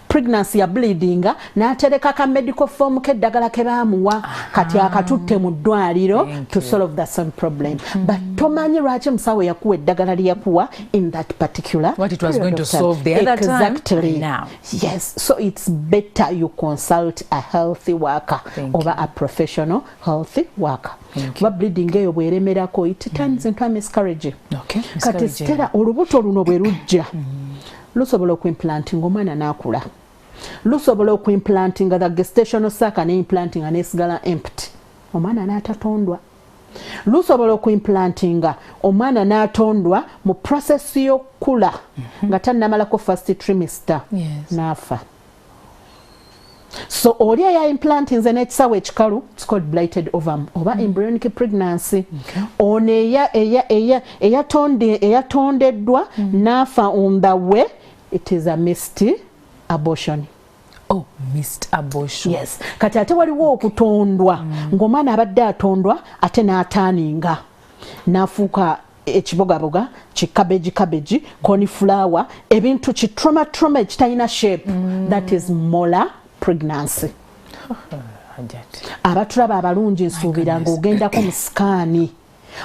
pregnancy ya bleedinga n'atereka ka medical form k'eddagala ke baamuwa kati akatutte mu ddwaliro to solve the same problem. But tomanyi lwaki musawo yakuwa eddagala lye yakuwa in that particular what it was going to solve the other exactly. Time now. Yes, so it's better you consult a healthy worker over a professional healthy worker. Kuba bleeding eyo bw'eremerako it turns into a miscarriage. Kati stera olubuto luno bwe lujja lusobola okuimplantinga omwana n'akula, lusobola okuimplantinga the gestational sac ne implantinga n'esigala empty omwana n'atatondwa, lusobola okuimplantinga omwana n'atondwa mu process y'okula nga tannamalako first trimester n'afa. So oli ya implantinze n'ekisawo ekikalu, it's called blighted ovum oba embryonic pregnancy. Ono eyatondeddwa n'afa on the way, it is a missed abortion. Oh, missed abortion. Yes. Kati ate waliwo okutondwa ng'omwana abadde atondwa ate n'ataaninga n'afuuka ekibogaboga cabbage cauliflower ebintu kitroma ekitalina shape. That is molar pregnancy. Abatulaba abalungi nsuubira ng'ogendako mu sikaani.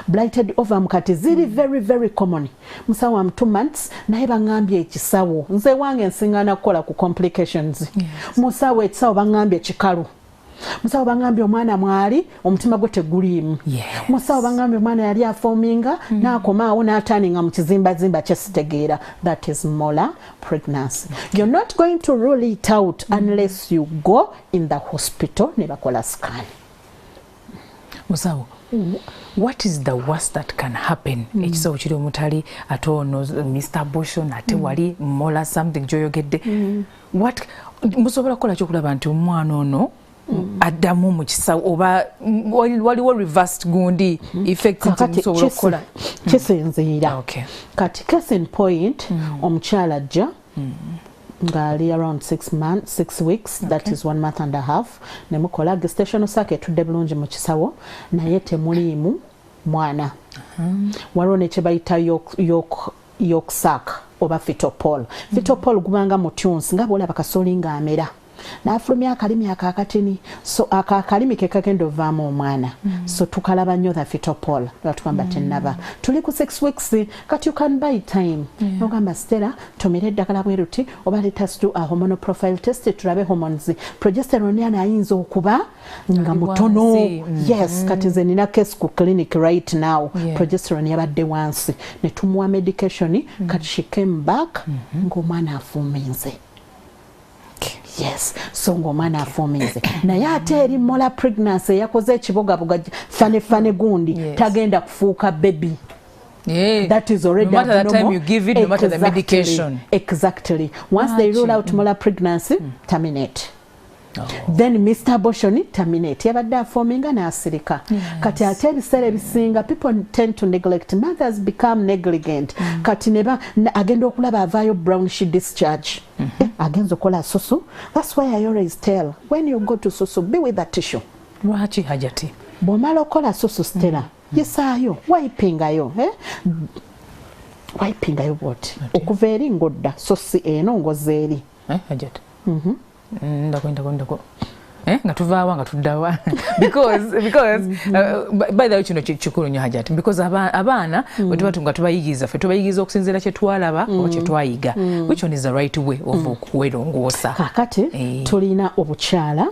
Blighted ovum kati ziri very common. Musawo am 2 months naye bangambye ekisawo. Nze wange nsingana kukola ku complications. Musawo ekisawo bangambye kikalu. Musawo bangambye omwana mwali omutima gwe teguliimu. Musawo bangambye omwana yali afominga n'akomaawo n'ataaninga mu kizimba kyesitegeera. That is molar pregnancy. You're not going to rule it out unless you go in the hospital ne bakola scan. Musawo, what is the worst that can happen? Ekisawo kiri omutali ate ono Mr. Abortion ate wali molar something gyoyogedde. What musobola kukola kyokulaba nti omwana ono addamu mu kisawo oba waliwo reversed gundi effect musobola okukola kisinziira. Kati case in point omukyala ajja ngali around 6 weeks, that is 1 month and a half, nemukola gestational sac etudde bulungi mu kisawo naye temuliimu mwana. Waliwo nekye bayita yolk sac oba fetal pole. Fetal pole gubanga mu tunes nga bwolaba kasooli ng'amera n'afulumya akalimi akakatini, so akakalimi ke kagenda ovaamu omwana. So tukalaba nnyo the fetal pole lwatugamba tennaba tuli ku 6 weeks kati you can buy time. Nogamba Stella tomera eddagala bwe ruti oba let us do a hormonal profile test tulabe hormones. Progesterone yana ayinza okuba nga mutono. Yes, kati nze nina case ku clinic right now. Progesterone yabadde wansi ne tumuwa medication kati she came back ng'omwana afuuminze. Yes, so ng'omwana afuuminze naye ate eri molar pregnancy yakoze ekibogaboga fane gundi tagenda kufuuka baby. That is already no matter the time you give it, no matter the medication. Exactly. Once they rule out molar pregnancy, terminate. Then Mr. Abortion terminate yabadde aforminga n'asirika. Kati ate ebiseera ebisinga people tend to neglect, mothers become negligent. Kati neba agenda okulaba avaayo brownish discharge. Agenza okola susu. That's why I always tell, when you go to susu, be with a tissue. Lwaki Hajati? Bw'omala okola susu Stella, yisaayo, wipingayo. Wipingayo bwoti. Okuva eri ngodda, so si eno ngozi eri. Hajati. Ndako. Nga tuvaawa nga tuddawa because by the way kino kikulu nnyo Hajati, because abaana bwe tuba nga tubayigiza ffe tubayigiza okusinziira kye twalaba oba kye twayiga, which one is the right way of okuwerongoosa. Kakati tulina obukyala,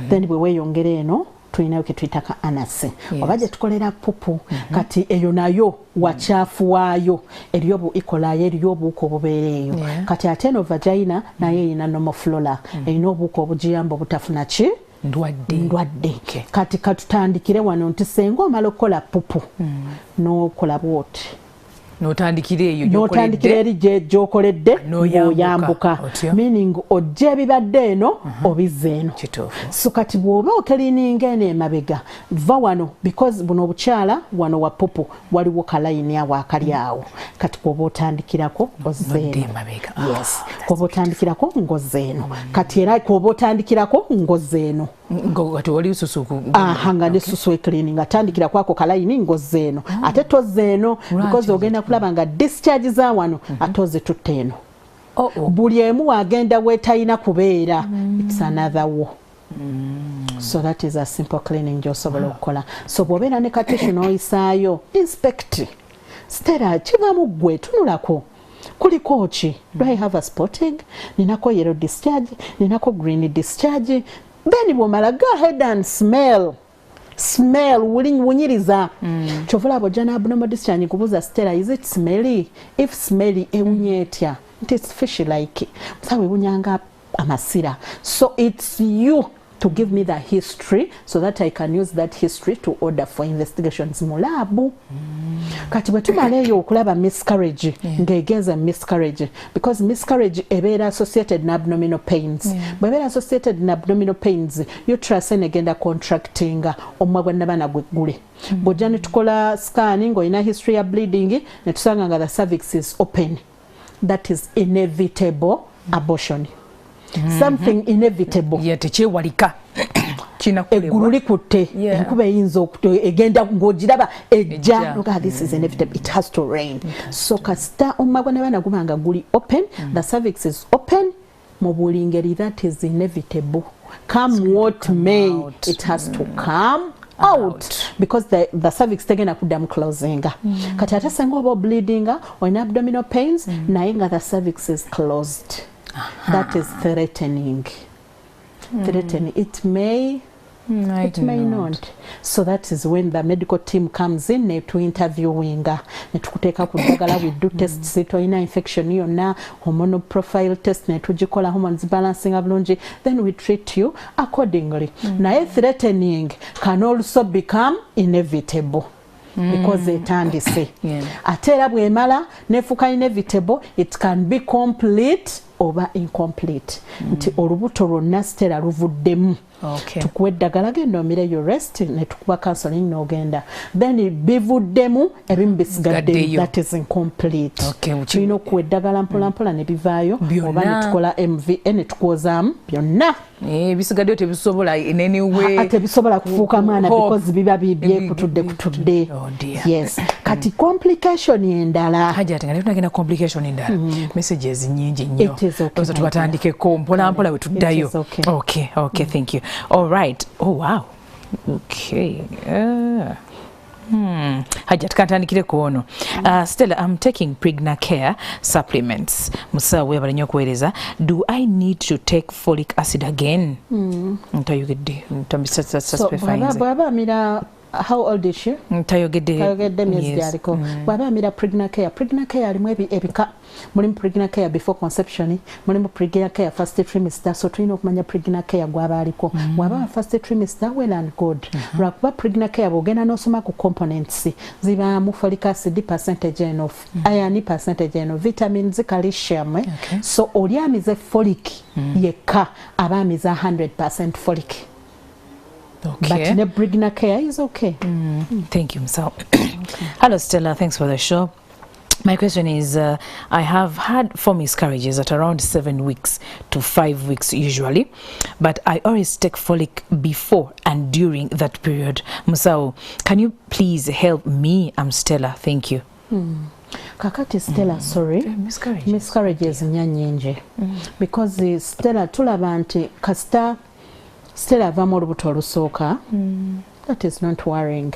then bwe weeyongera eno tulinayo ke tuyitaka anase oba gye tukolera pupu. Kati eyo nayo wakyafu waayo eriyo ikolayo eriyo obuuka obubeereeyo. Kati ate eno vagina naye erina nomoflola, erina obuuka obugiyamba obutafuna ki ndwadde. Kati katutandikire wano nti senga omala okukola pupu n'okola bwoti n'otandikira eyo n'otandikira eri gy'okoledde n'oyambuka, meaning ojja ebibadde eno obizza eno. So kati bw'oba okerininga eno emabega va wano, because buno obukyala wano wa pupu waliwo kalayini awo akali awo. Kati bw'oba otandikirako ngozza eno. Yes, bw'oba otandikirako ngozza eno. Kati era bw'oba otandikirako ngozza eno. Kati wali susuku nga ne susu cleaning atandikira kwako kalayini ngozza eno. Ate tozza eno because ogenda kulaba nga discharge za wano atoze tutte eno. Buli emu wagenda wetalina kubeera. It's another war. So that is a simple cleaning gy'osobola okukola. So bw'obeera ne katishu n'oyisaayo inspect. Stella kivamu ggwe tunulako. Kuliko ki? Do I have a spotting? Ninako yellow discharge, ninako green discharge. Then bw'omala go ahead and smell wunyiriza. Kyovula bw'ojja abnormal discharge kubuuza Stella, is it smelly? If smelly ewunya etya? It is fishy like. Musawe ewunyanga amasira. So it's you to give me the history so that I can use that history to order for investigations mu laabu. Kati bwe tumala eyo okulaba miscarriage ng'egenza miscarriage, because miscarriage ebeera associated na abdominal pains. Bwe ebeera associated na abdominal pains, uterus egenda contractinga omumwa gw'ennabaana gweggule. Bw'ojja ne tukola scanning olina history ya bleeding ne tusanga nga the cervix is open. That is inevitable abortion. Something inevitable. Tekyewalika. Eggulu likutte, enkuba eyinza egenda ng'ogiraba ejja. Look at this is inevitable. It has to rain. So kasita omumwa gw'ennabaana guba nga guli open, the cervix is open, mu buli ngeri that is inevitable. Come what may, it has to come out because the cervix tegenda kuddamu closinga. Kati ate senga oba bleedinga olina abdominal pains naye nga the cervix is closed. That is threatening. Threatening. It may not. So that is when the medical team comes in to interviewing. Netukuteka ku ddagala, we do tests toyina infection yonna, hormonal profile test netugikola hormones balancing bulungi, then we treat you accordingly. Naye threatening can also become inevitable. Because etandise. Ate era bw'emala nefuuka inevitable, it can be complete oba incomplete. Nti olubuto lwonna Stella luvuddemu. Tukuwa eddagala genda omireyo rest ne tukuba counseling n'ogenda. Then bivuddemu ebimu bisigadde, that is incomplete. Tulina okuwa eddagala mpolampola ne bivaayo oba ne tukola MVA ne tukwozaamu byonna. Bisigaddeyo tebisobola anyway. Tebisobola kufuuka mwana because biba bibye kutudde. Yes. Kati complication endala. Hajati nga tunagenda complication endala. Messages nyingi nnyo. Ozo tubatandikeko mpolampola we tuddayo. Okay, thank you. All right. Oh wow. Okay. Hajat kantandikire kuono. Stella, I'm taking Prigna Care supplements. Musa webale nnyo okuweereza. Do I need to take folic acid again? Ntayogedde. Bw'aba amira how old is she? Tayogedde myezi gyaliko. Bw'aba amira pregnant care alimu ebika. Mulimu pregnant care before conception, mulimu pregnant care first trimester, so tulina okumanya pregnant care gw'aba aliko. Bw'aba first trimester, well and good. Lwakuba pregnant care bw'ogenda n'osoma ku components zibaamu folic acid percentage enough, iron percentage enough, vitamins, calcium. So oli amize folic yekka aba amiza 100% folic. But in a pregnant care is okay. Thank you. So, hello Stella, thanks for the show. My question is, I have had 4 miscarriages at around 7 weeks to 5 weeks usually, but I always take folic before and during that period. Musao, can you please help me? I'm Stella, thank you. Kakati Stella, sorry, miscarriages nyanyingi because Stella tulaba nti kasita Stella avamu olubuto olusooka, that is not worrying.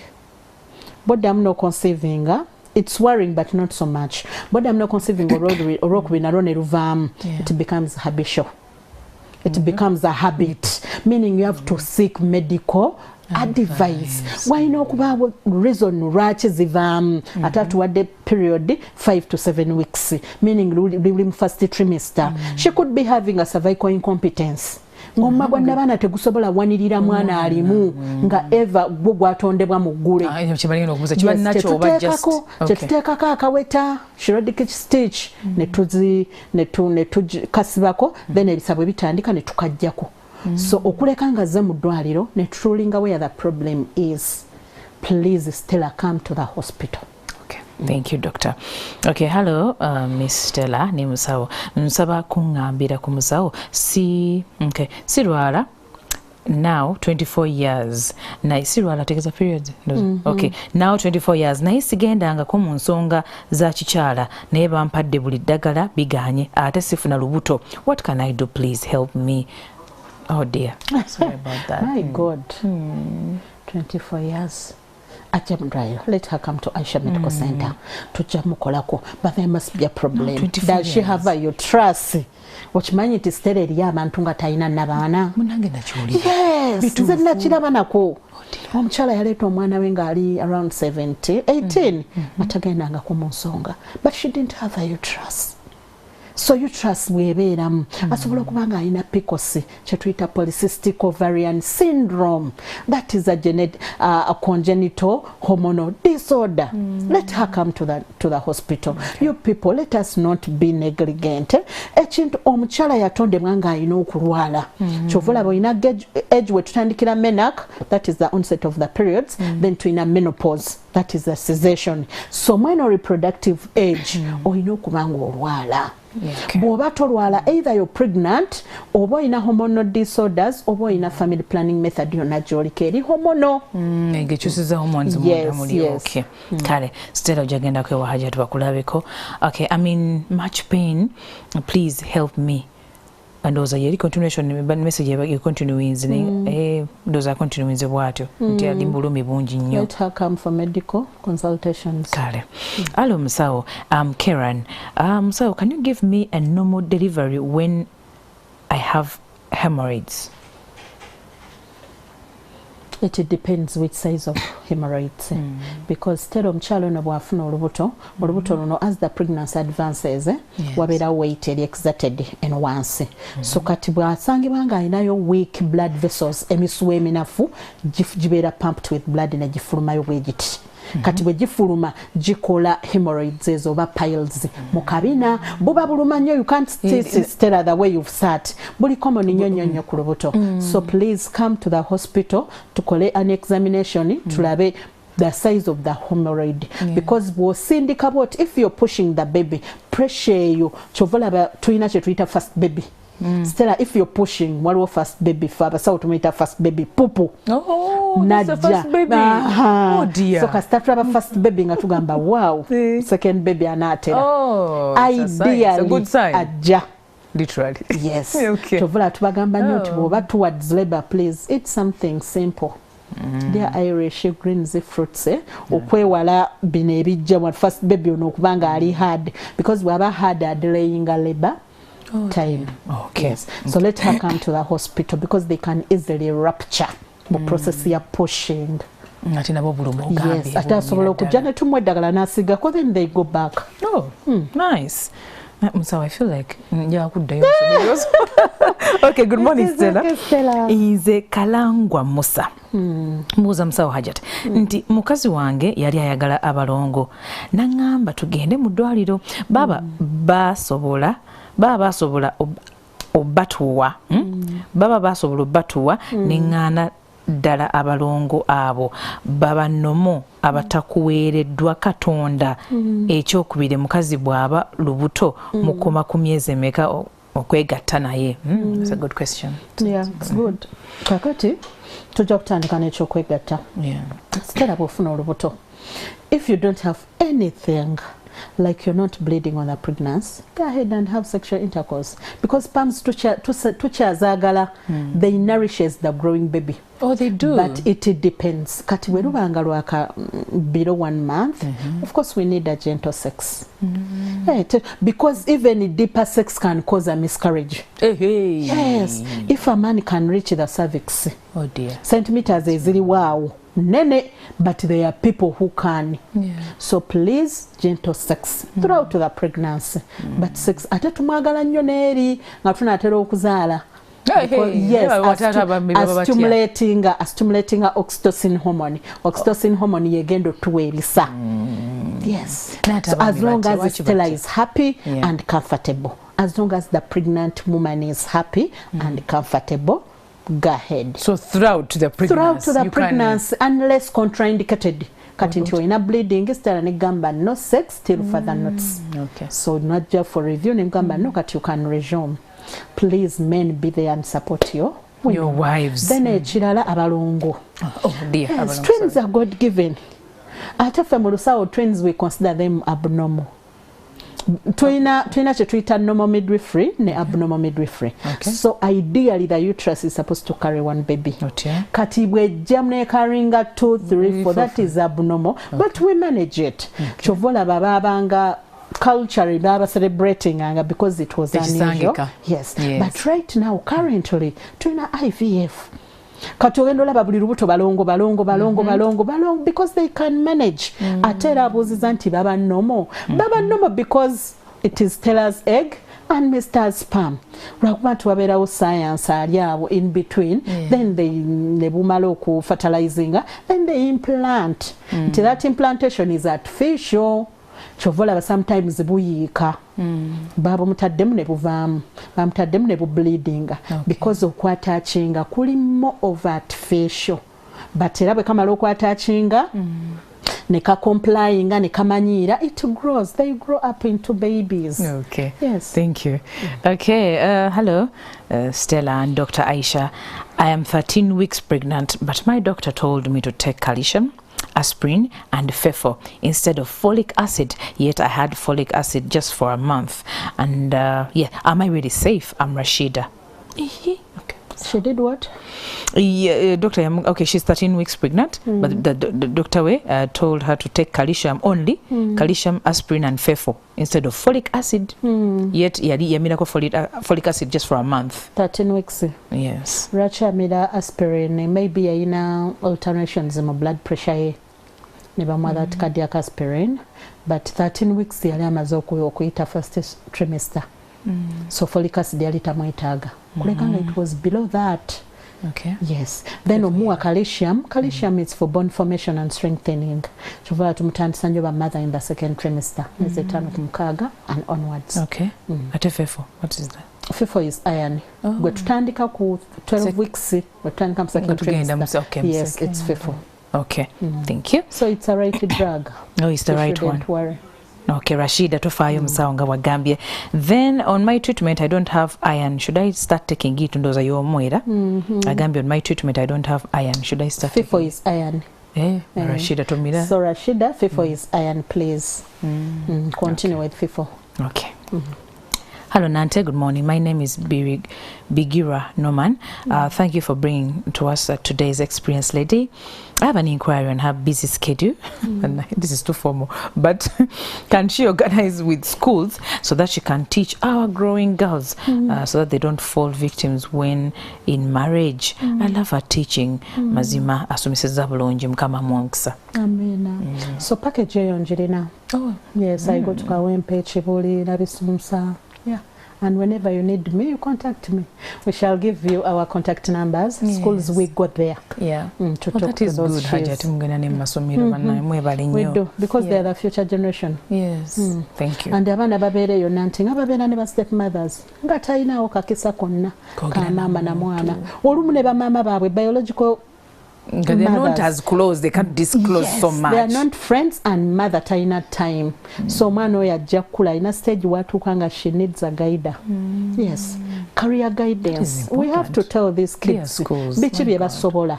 But I'm not conceiving, it's worrying but not so much. But I'm not conceiving it becomes habitual. It becomes a habit, meaning you have to seek medical advice. Why no kuba reason lwaki zivaamu atatuwadde period 5 to 7 weeks, meaning during first trimester. She could be having a cervical incompetence. Ngomma bwana bana tegusobola wanirira mwana alimu nga eva gwo gwatondebwa mu ggule. Kibalina okubuza kiba nacho oba just tetuteekako akaweta chirurgical stitch ne tukasibako then ebisabwe bitandika ne tukajjako. So okuleka nga ze mu ddwaliro ne tutulinga where the problem is. Please Stella, come to the hospital. Thank you, doctor. Okay, hello, Miss Stella, ni Musawo. Nsaba kungambira ku Musawo. Sirwala now 24 years. Na sirwala tegeza periods. Okay, now 24 years. Na isigendanga ko mu nsonga za kikyala naye bampadde buli ddagala biganye ate sifuna lubuto. What can I do? Please help me. Oh dear. Sorry about that. My God. 24 years. Let her come to Aisha Medical Center to Jamukolako, but there must be a problem. Does she have your trust? What manyi ti Stella eri abantu nga talina n'abaana? Munange nakyoli. Yes, nze nakirabanako. Omukyala yaleeta omwana we ng'ali around 18 atagendangako mu nsonga, but she didn't have your trust. So you trust webeeramu asobola okuba nga alina PCOS, kye tuyita polycystic ovarian syndrome. That is a congenital hormonal disorder. Let her come to the hospital. You people, let us not be negligent. Ekintu omukyala yatondebwa nga alina okulwala. Kyova olaba olina age we tutandikira menarche, that is the onset of the periods, then tuyina menopause, that is the cessation. So when reproductive age olina okuba nga olwala. Bw'oba tolwala either you're pregnant oba olina hormonal disorders oba olina family planning method yonna gy'oliko eri hormonal. Egekyusiza hormones munda muli. Okay. Kale Stella ojagenda kwewa haja tubakulabeko. Okay, I'm in much pain. Please help me. And those are yeri continuation message you continuing those are continuing bwatyo nti ali mbulumi bungi nnyo. Let her come for medical consultations. Kale. Hello Musawo, I'm Karen. Musawo, can you give me a normal delivery when I have hemorrhoids? It depends which size of hemorrhoids because still omukyala ono bw'afuna olubuto luno as the pregnancy advances wabeera weight eri exerted and once. So kati bw'asangibwa nga alinayo weak blood vessels, emisuwa eminafu gibeera pumped with blood ne gifulumayo bwe giti. Kati bwe gifuluma gikola hemorrhoids ezo oba piles mu kabina buba buluma nnyo, you can't stay the way you've sat. Buli common nnyo ku lubuto. So please come to the hospital tukole an examination tulabe the size of the hemorrhoid because bw'osindika bwoti if you're pushing the baby pressure you kyovolaba tulina kye tuyita first baby. Stella, if you're pushing waliwo first baby for abasawo tumuyita first baby pupu. That's the first baby. Oh dear. So kasita tulaba first baby nga tugamba wow, second baby anaatera. Ideally, it's a good sign. Ajja. Literally. Yes. Okay. Tovula tubagamba nnyo nti bw'oba towards labor, please eat something simple. They're Irish greens, fruits, okwewala bino ebijja wa first baby ono okubanga ali hard because bw'aba hard delaying a labor time. Okay. Yes. So let her come to the hospital because they can easily rupture the process you're pushing. ate nabo bulumu ogambye yes ate asobola okujja ne tumwa eddagala n'asigako then they go back. Oh, nice. So I feel like yakuddayo okay, good morning Stella. Nze Kalangwa Musa. Mbuuza musawo Hajat nti mukazi wange yali ayagala abalongo naŋŋamba tugende mu ddwaliro baba basobola obatuwa baba basobola obatuwa neŋŋaana ddala abalongo abo baba nnomo abatakuweereddwa Katonda ekyokubiri mukazi bw'aba lubuto mukoma ku myezi emeka okwegatta naye. That's a good question. Yeah, it's good. Kakati tujja kutandika n'ekyokwegatta. Stella bw'ofuna olubuto, if you don't have anything like you're not bleeding on the pregnancy, go ahead and have sexual intercourse because pams tukyazagala they nourishes the growing baby. Oh, they do. But it depends. Kati bwe lubanga lwaka below 1 month, of course we need a gentle sex. Right, because even deeper sex can cause a miscarriage. Yes, if a man can reach the cervix. Oh dear. Centimeters eziri wow. Nene, but there are people who can. So please, gentle sex throughout the pregnancy. But sex ate tumwagala nnyo neeri nga tunatera okuzaala. Yes, stimulating oxytocin hormone. Oxytocin hormone yegendo tuwerisa. Yes. So as long as Stella is happy and comfortable, as long as the pregnant woman is happy and comfortable, go ahead. So throughout the pregnancy, unless contraindicated. Kati nti olina bleeding Stella negamba no sex till further notice. Okay. So not just for review negamba no kati you can resume. Please men be there and support your wives. Then ekirala abalongo. Oh dear. Yes, twins are God given. Ate ffe mu lusawo twins we consider them abnormal. Twina kye tuyita normal midwifery ne abnormal midwifery. So ideally the uterus is supposed to carry one baby. Kati bwejja nekaringa 2, 3, 4 that is abnormal, but we manage it. Chovola babanga culturally baba celebrating because it was unusual. Yes, but right now currently twina IVF. Kati ogenda olaba buli lubuto balongo because they can manage. Ate era abuuziza nti baba normal because it is Stella's egg and Mr. sperm. Lwakuba nti wabeerawo science ali awo in between, then they ne bumala oku fertilizinga, then they implant. That implantation is artificial. Chovola sometimes buyiika baba mutaddemu ne buvaamu bamutaddemu ne bleeding because okwatachinga kuli more of artificial, but era bwe kamala okwatachinga ne ka complyinga ne kamanyiira, it grows, they grow up into babies. Okay, yes, thank you. Okay, hello Stella and Dr. Aisha. I am 13 weeks pregnant, but my doctor told me to take calcium, aspirin and fefo instead of folic acid, yet I had folic acid just for a month. And yeah, am I really safe? I'm Rashida. Okay. She did what? Yeah, doctor, okay, she's 13 weeks pregnant, but the doctor told her to take calcium only, calcium, aspirin and fefo instead of folic acid, yet yamira folic acid just for a month. 13 weeks. Yes. Racha mira aspirin, maybe yina alterations in my blood pressure. Never mother cardiac aspirin, but 13 weeks yali amaze okuyita first trimester. So folic acid yali tamwetaaga. Kulekanga it was below that. Okay. Yes. Then omuwa calcium. Calcium is for bone formation and strengthening. Chovala tumutandisa nyo ba mother in the second trimester. Mwezi 5 kumukaaga and onwards. Okay. Ate fefo, what is that? Fefo is iron. Gwe tutandika ku 12 weeks. Gwe tutandika mu second trimester. Yes, it's fefo. Okay. Thank you. So it's a right drug. No, it's the right one. Don't worry. Okay, Rashida tofayo musawo nga wagambye. Then on my treatment I don't have iron. Should I start taking it? Ndoza y'omwera. Agambye on my treatment I don't have iron. Should I start Fefo is iron. Rashida tomira. So Rashida, Fefo is iron, please. Continue with Fefo. Okay. Hello, Nante. Good morning. My name is Bigira Norman. Thank you for bringing to us today's experience lady. I have an inquiry on her busy schedule, and this is too formal, but can she organize with schools so that she can teach our growing girls so that they don't fall victims when in marriage? I love her teaching. Mazima asumiseza bulungi mukama mwongisa. Amen. So package eyo njirina. Oh yes, I go to Kawempe Chibuli Nabisumsa. Yeah. And whenever you need me, you contact me. We shall give you our contact numbers. Yes. Schools we got there. Yeah. To talk that is to those good. We do, because they are the future generation. Yes. Thank you. And abana babere yo nanting ababera ne ba stepmothers. Ngataina okakisa konna. Ka mama na mwana. Olumune ba mama babwe biological. They're not as close, they can't disclose so much. They are not friends and mother taina time. So mano ya jakula in a stage watu kanga she needs a guide. Yes. Career guidance. We have to tell these kids bichi bye basobola.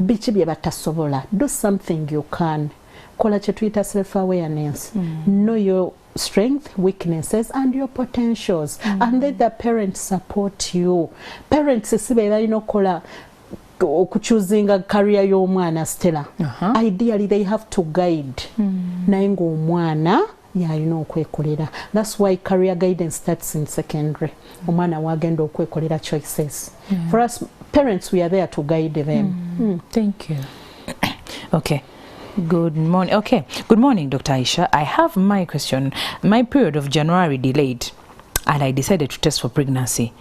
Bichi bye batasobola. Do something you can. Kola chetuita self awareness. Know your strength, weaknesses and your potentials. And let the parents support you. Parents sibe balino kola choosing a career y'omwana Stella. Ideally they have to guide naye ng'omwana y'alina okwekolera. That's why career guidance starts in secondary. Omwana wagenda okwekolera choices. For us parents, we are there to guide them. Thank you. Okay. Good morning. Okay. Good morning, Dr. Aisha. I have my question. My period of January delayed, and I decided to test for pregnancy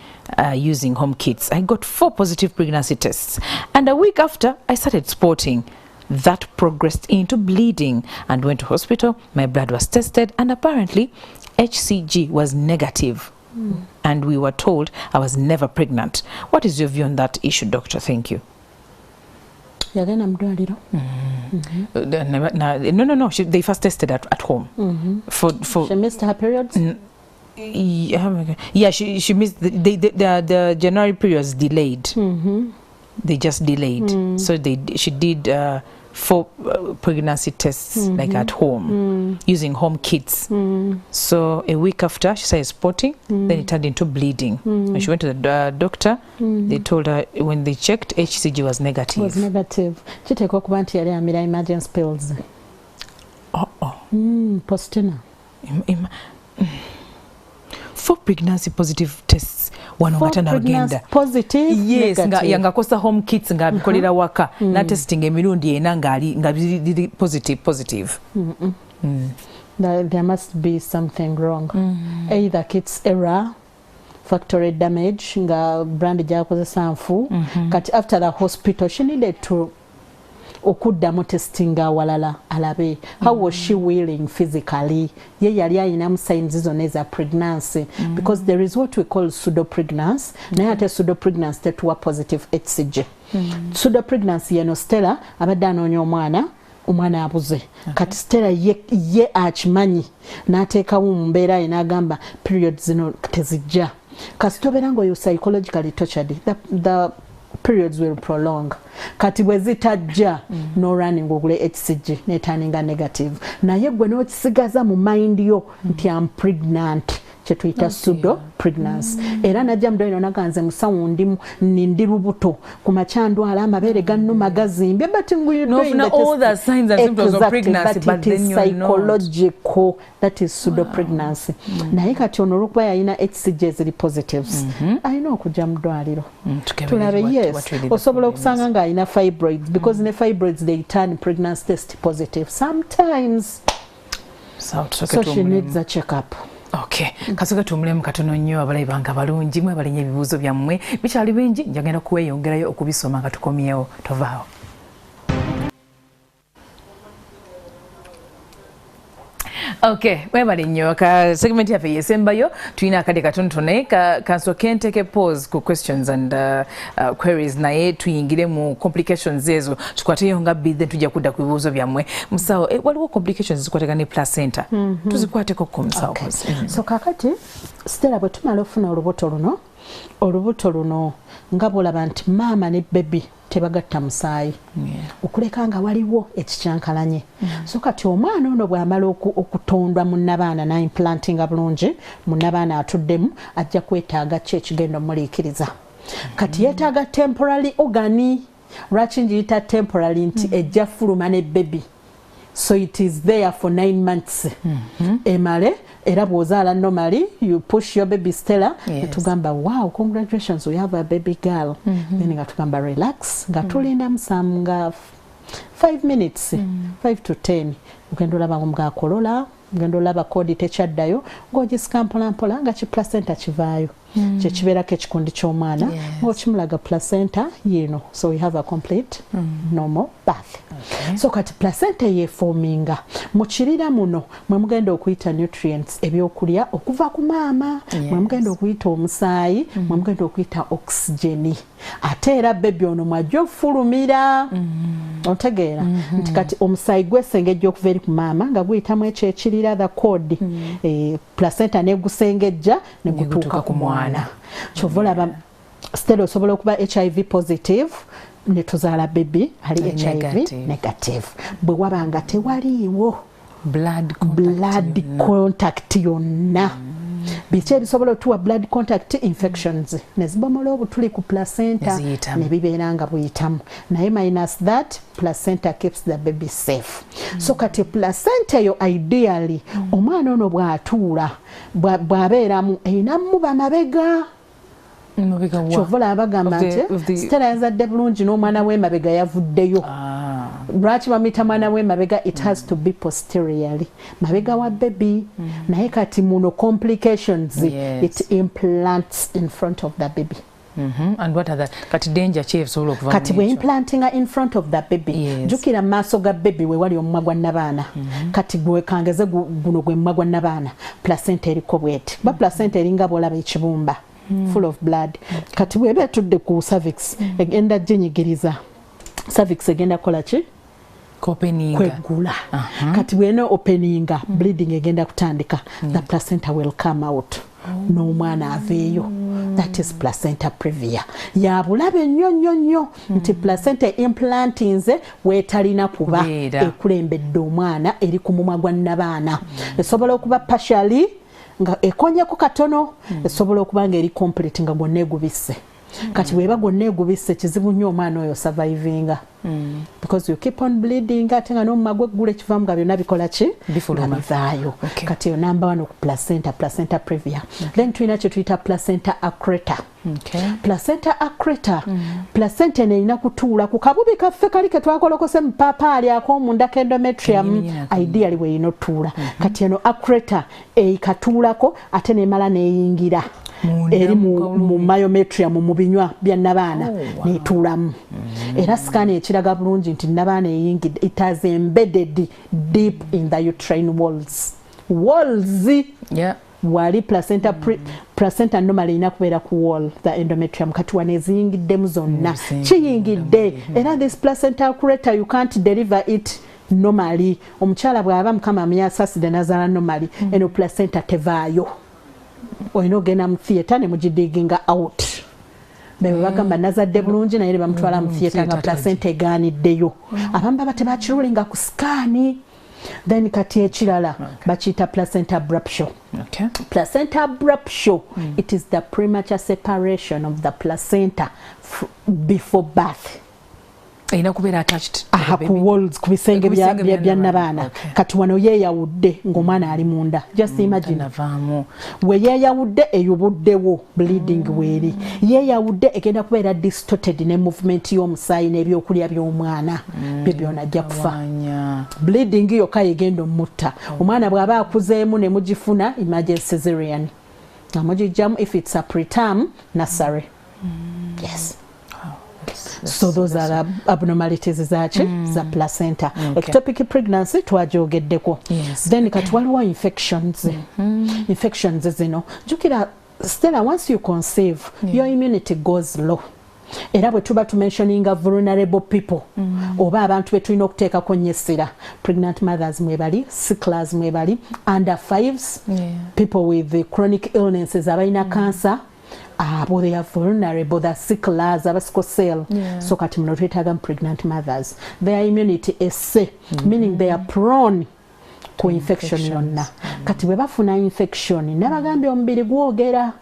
using home kits. I got 4 positive pregnancy tests, and a week after I started spotting. That progressed into bleeding and went to hospital. My blood was tested and apparently HCG was negative. And we were told I was never pregnant. What is your view on that issue, doctor? Thank you. No. They first tested at home. For she missed her periods. Yeah, she missed the January periods delayed. They just delayed. So she did 4 pregnancy tests like at home using home kits. So a week after she started spotting, then it turned into bleeding. When she went to the doctor, they told her when they checked HCG was negative. Was negative. She take okubanti yali amira emergency pills. Postina. 4 pregnancy positive tests. Positive, yes, yanga kosa home kits nga bikolera waka na testing emirundi ena nga positive. There must be something wrong. Either kits error, factory damage nga brand jakozesa nfu. Kati after the hospital she needed to okuddamu testing awalala alabe how was she willing physically ye yali ayina signs zonna eza pregnancy because there is what we call pseudo pregnancy naye ate pseudo pregnancy tetuwa positive HCG. Pseudo pregnancy yeno Stella abadde anoonya omwana abuze kati Stella ye akimanyi n'ateekawo mu mbeera ye n'agamba periods zino tezijja kasitobera ng'oyo psychologically tortured the periods will prolong. Kati bwe zitajja no running ogule HCG netaninga negative. Naye gwe n'okisigaza mu mind yo nti I'm pregnant. Chetuyita pseudo pregnancy. Era najja mdoino naganze musawo ndi lubuto ku machandwala amabere ganno magazimbye but we know all the signs and symptoms of pregnancy but then you're psychological. That is pseudo pregnancy. Naye kati ono olwokuba yalina HCG ziri positives. Alina okujja mu ddwaliro. Tulabe yes. Osobola okusanga nga alina fibroids because in the fibroids they turn pregnancy test positive sometimes. So she needs a checkup. Okay. Kasuka tumulemu katono nnyo abalayi bange balungi mwe balinye ebibuuzo byammwe bikyali bingi njagenda kuweyongerayo okubisoma nga tukomyewo tovaawo. Okay, mwebale nnyo ka segment yaffe yesembayo tulina akade katonotono kansooke nteke pause ku questions and queries naye tuyingire mu complications ezo tukwateyo nga bidde tujja kudda ku bibuuzo byammwe musawo waliwo complications zikwatagana ne placenta tuzikwateko ku musawo. So kakati Stella bwe tumala ofuna olubuto luno nga bwolaba nti maama ne baby tebagatta musaayi okuleka nga waliwo ekikyankalanye so kati omwana ono bw'amala okutondwa mu nnabaana naimplantinga bulungi mu nnabaana atuddemu ajja kwetaaga ki ekigenda omuliikiriza kati yeetaaga temporary ogani lwaki ngiyita temporary nti ejja fuluma ne baby so it is there for 9 months emale era bw'ozaala normally you push your baby Stella netugamba wow congratulations we have a baby girl then nga tugamba relax nga tulinda musamu nga 5 minutes 5 to 10 ugenda olaba ng'akolola ugenda olaba kodi tekyaddayo ng'ogisika mpolampola nga ki placenta kivaayo kyekibeerako ekikundi ky'omwana ng'okimulaga placenta yino so we have a complete normal birth so kati placenta yeefoominga mu kirira muno mwe mugenda okuyita nutrients ebyokulya okuva ku maama mwe mugenda okuyita omusaayi mwe mugenda okuyita oxygeni ate era bebi ono mwajja ofulumira otegeera nti kati omusaayi gwesengejja okuva eri ku maama nga guyitamu ekyo ekirira the code placenta negusengejja negutuuka ku mwana kyova olaba Stella osobola okuba HIV positive ne tuzaala baby ali HIV negative bwe waba nga tewaliiwo blood contact yonna biki ebisobola otuwa blood contact infections nezibomola obutuli ku placenta ne bibeera nga buyitamu naye minus that placenta keeps the baby safe so kati placenta eyo ideally omwana ono bw'atuula bw'abeeramu erinamu bamabega kyovola abagamba nti Stella yazadde bulungi n'omwana w'emabega yavuddeyo lwaki bamuyita mwana w'emabega it has to be posteriorly mabega wa baby naye kati muno complications it implants in front of the baby and what are the kati danger chiefs all okuva kati bwe implanting in front of the baby jukira maaso ga baby we wali omumwa gwa nnabaana kati gwe kangeze guno gwe mumwa gwa nnabaana placenta eriko bweti ba placenta eringa bwolaba ekibumba full of blood kati bweba tudde ku cervix egenda jinyigiriza cervix egenda kola ki kwegula kati bwene openinga bleeding egenda kutandika the placenta will come out n'omwana aveeyo that is placenta previa ya bulabe nnyo nti placenta implantinze weetalina kuba ekulembedde omwana eri ku mumwa gwa nnabaana esobola okuba partially nga ekonyeko katono esobola okuba nga eri complete nga gwonna egubisse kati bweba gwonna egubisse kizibu nnyo omwana oyo survivinga because you keep on bleeding ate nga n'omumwa gweggula ekivaamu nga byonna bikola ki bivaayo kati eyo number 1 ku placenta previa then tulina kye tuyita placenta accreta placenta accreta placenta eno erina kutuula ku kabubi kaffe kali ke twakolokose mu paapaali ak'omunda endometrium ideally weerina otuula kati eno accreta ekatuulako ate nemala neeyingira eri mu myometrium mu binywa bya nnabaana netuulamu era sikaani ekiraga bulungi nti nnabaana eyingidde it has embedded deep in the uterine walls wali placenta normally erina kubeera ku wall the endometrium kati wano eziyingiddemu zonna kiyingidde era this placenta accreta you can't deliver it normally omukyala bw'aba mukama amyasaside nazaala normally eno placenta tevaayo olina ogenda mu theatre ne mugidiginga out bwe bagamba nazadde bulungi naye ne bamutwala mu theatre nga placenta egaaniddeyo abamu baba tebakirulinga ku sikaani then kati ekirala bakiyita placenta abruption placenta abruption it is the premature separation of the placenta before birth erina kubeera attached ku walls ku bisenge bya nnabaana kati wano yeeyawudde ng'omwana ali munda just imagine we yeeyawudde eyubuddewo bleeding weeri yeeyawudde egenda kubeera distorted ne movement y'omusaayi n'ebyokulya by'omwana bye byonna ajja kufa bleeding yokka yegenda omutta omwana bw'aba akuzeemu ne mugifuna emergency cesarean nga mugijjamu if it's a preterm nursery yes. So those are abnormalities za placenta. Ectopic pregnancy twajogeddeko. Then kati waliwo infections. Infections zino. Jukira Stella, once you conceive, your immunity goes low. Era bwe tuba tumentioninga vulnerable people oba abantu betulina okuteekako nnyo essira pregnant mothers mwebali sicklers mwebali under 5s people with chronic illnesses abalina cancer abo they are vulnerable, the sicklers, sickle cell. So kati muno twetaaga pregnant mothers. Their immunity is meaning they are prone ku infection yonna. Kati bwe bafuna infection nabagambye omubiri gwogera.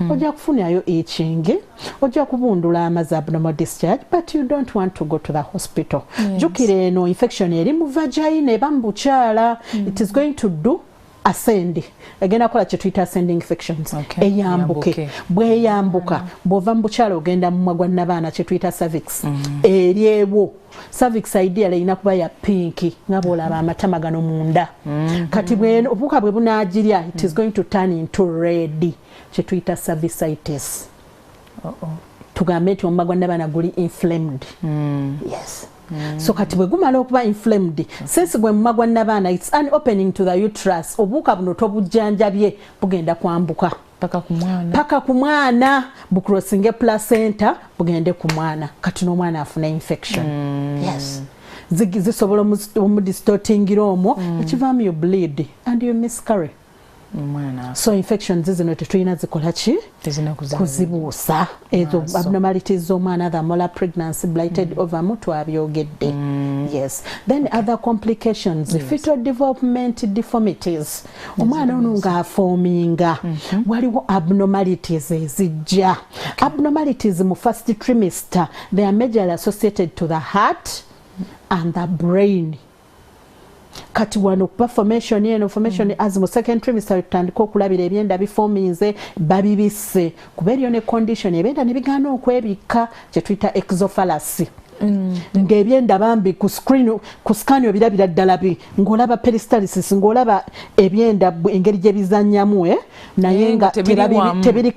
Ojja kufunayo itching, ojja kubundula amazi abnormal discharge, but you don't want to go to the hospital. Jukira eno infection eri mu vagina eba mu bukyala. It is going to do ascend. Agenda kola kye tuyita ascending infections. Eyambuke. Bwe yambuka bwova mu bukyala ogenda mu magwa n'abaana kye tuyita cervix. Eryewo. Cervix ideal ina kuba ya pinki nga bwolaba amatama gano munda. Kati bwe obuka bwe bunaagirya it is going to turn into red. Kye tuyita cervicitis. Tugambe nti omumagwa n'abaana guli inflamed. Yes. So kati bwe gumala okuba inflamed, since gwe mumagwa n'abaana it's an opening to the uterus. Obuka buno tobujjanjabye bugenda kwambuka paka ku mwana bukrosinge placenta bugende ku mwana kati n'omwana afuna infection. Yes. Zisobola omudistortingira omwo ekivaamu you bleed and you miscarry. So infections zino tetulina zikola ki kuzibuusa ezo abnormalities z'omwana, the molar pregnancy, blighted ovum twabyogedde. Yes. Then other complications, fetal development deformities. Omwana ono ng'afoominga waliwo abnormalities ezijja. Abnormalities mu first trimester, they are majorly associated to the heart and the brain. Kati wano formation yeno formation as mu second trimester tutandika okulabira ebyenda biforminze babibisse kuba eriyo ne condition ebyenda ne bigaana okwebikka kye tuyita exophalasy. Ng'ebyenda bambi ku scan obirabira ddala ng'olaba peristalsis ng'olaba ebyenda engeri gye bizannyamu naye nga tebiri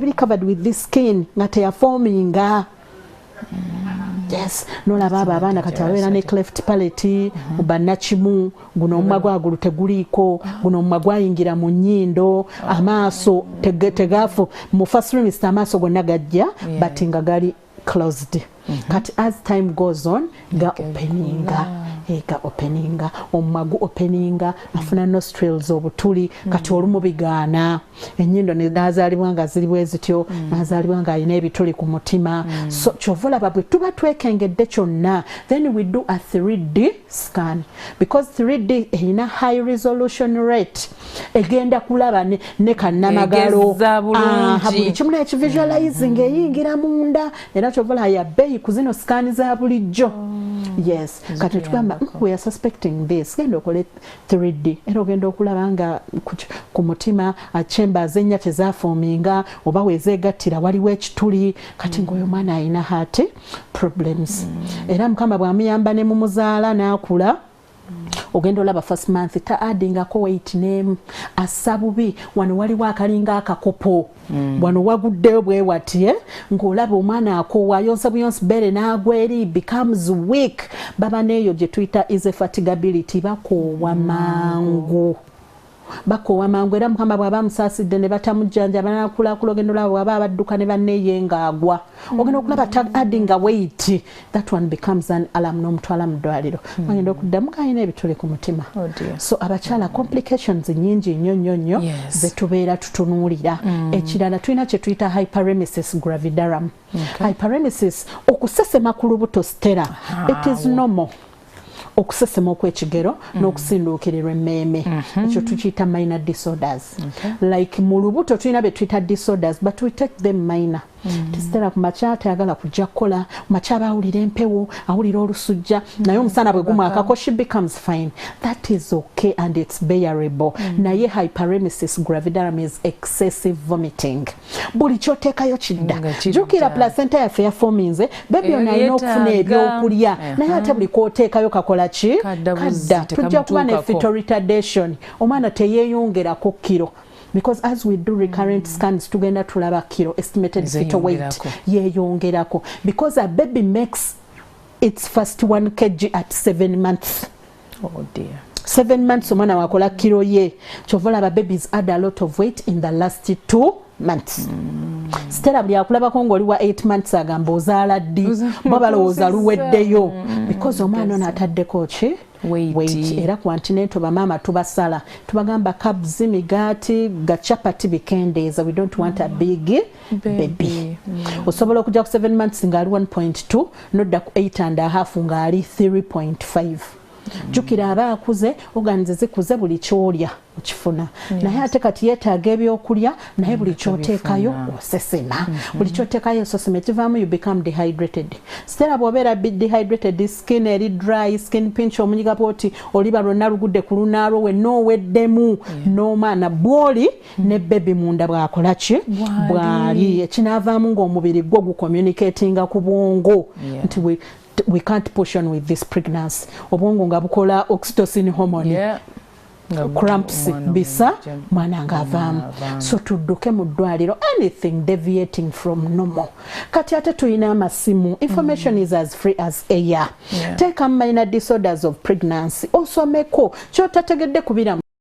covered with this skin nga teyaforminga. Yes, nolaba abaana kati abeera ne cleft palate banakimu guno omumagwa agulu teguliiko guno omumagwa ayingira mu nnyindo amaaso tegaafu mu first trimester amaaso gonna gajja but nga gali closed. Kati as time goes on ga openinga omumagu openinga afuna nostrils obutuli kati olumu bigaana ennyindo nazaalibwa nga ziri bwe zityo nazaalibwa nga alina ebituli ku mutima. So kyovulaba bwe tuba twekengedde kyonna then we do a 3D scan because 3D erina high resolution rate egenda kulaba ne kannamagalo buli kimu nekivisualizing eyingira munda era kyovula yabbeeyi ku zino scan za bulijjo. Yes, kati tugamba we are suspecting this. Genda okole 3D era ogenda okulaba nga ku mutima chambers ennya tezafoominga oba wezeegattira waliwo ekituli kati ng'oyo mwana alina heart problems. Era Mukama bw'amuyamba ne mumuzaala n'akula ogenda olaba first month ta addingako weight name assa bubi wano waliwo akalinga akakopo wano waguddeyo bwe wati ng'olaba omwana akoowa yonsa buyonsi bere n'agweri becomes weak baba neeyo gye tuyita is a fatigability bakoowa mangu era Mukama bw'aba amusaasidde ne batamujjanja banakulakula ogenda olaba bw'aba abadduka ne banneeye ng'agwa ogenda okulaba addinga weight that one becomes an alarm n'omutwala mu ddwaliro bagenda okuddamu kayina ebituli ku mutima. So abakyala complications nyingi nnyo ze tubeera tutunuulira. Ekirala tulina kye tuyita hyperemesis gravidarum. Hyperemesis okusesema ku lubuto stera. It is normal okusesema okw'ekigero n'okusinduukirirwa emmeeme ekyo tukiyita minor disorders. Like mu lubuto tulina be tuyita disorders but we take them minor. Tisitera ku makyala tayagala kujja kukola makyala awulira empewo awulira olusujja naye omusana bwe gumwakako she becomes fine. That is okay and it's bearable. Naye hyperemesis gravidarum is excessive vomiting. Buli kyoteekayo kidda. Jjukira placenta yaffe yaforminze bebi ono alina okufuna ebyokulya naye ate buli kwoteekayo kakola ki kadda. Tujja kuba ne fetal retardation omwana teyeeyongerako kiro. Because as we do recurrent scans tugenda tulaba kilo estimated fetal weight yeyongerako because a baby makes its first 1 kg at 7 months. Oh dear. 7 months omwana wakola kilo ye. Chovola babies add a lot of weight in the last 2 months. Stella buli akulabako ng'oli wa 8 months agamba ozaala ddi bo balowooza luweddeyo because omwana ono ataddeko ki weight era ku antenatal bamaama tubasala tubagamba carbs migaati gachapati bikendeeza we don't want a big baby. Osobola okujja ku 7 months ng'ali 1.2 nodda ku 8.5 ng'ali 3.5. Jukira aba akuze organs zikuze buli kyolya okifuna naye ate kati yeetaaga ebyokulya naye buli kyoteekayo osesema buli kyoteekayo osesema ekivaamu you become dehydrated. Stella bw'obeera dehydrated skin eri dry skin pinch omunyiga pooti oliba lwonna lugudde ku lunaalo we nooweddemu n'omwana bw'oli ne bebi munda bw'akola ki bw'ali ekinaavaamu ng'omubiri gwo gucommunicatinga ku bwongo nti we can't push on with this pregnancy. Obwongo nga bukola oxytocin hormone cramps bisa mwana nga avaamu so tudduke mu ddwaliro anything deviating from normal. Kati ate tulina amasimu information is as free as air. Take minor disorders of pregnancy osomeko kyotategedde kubira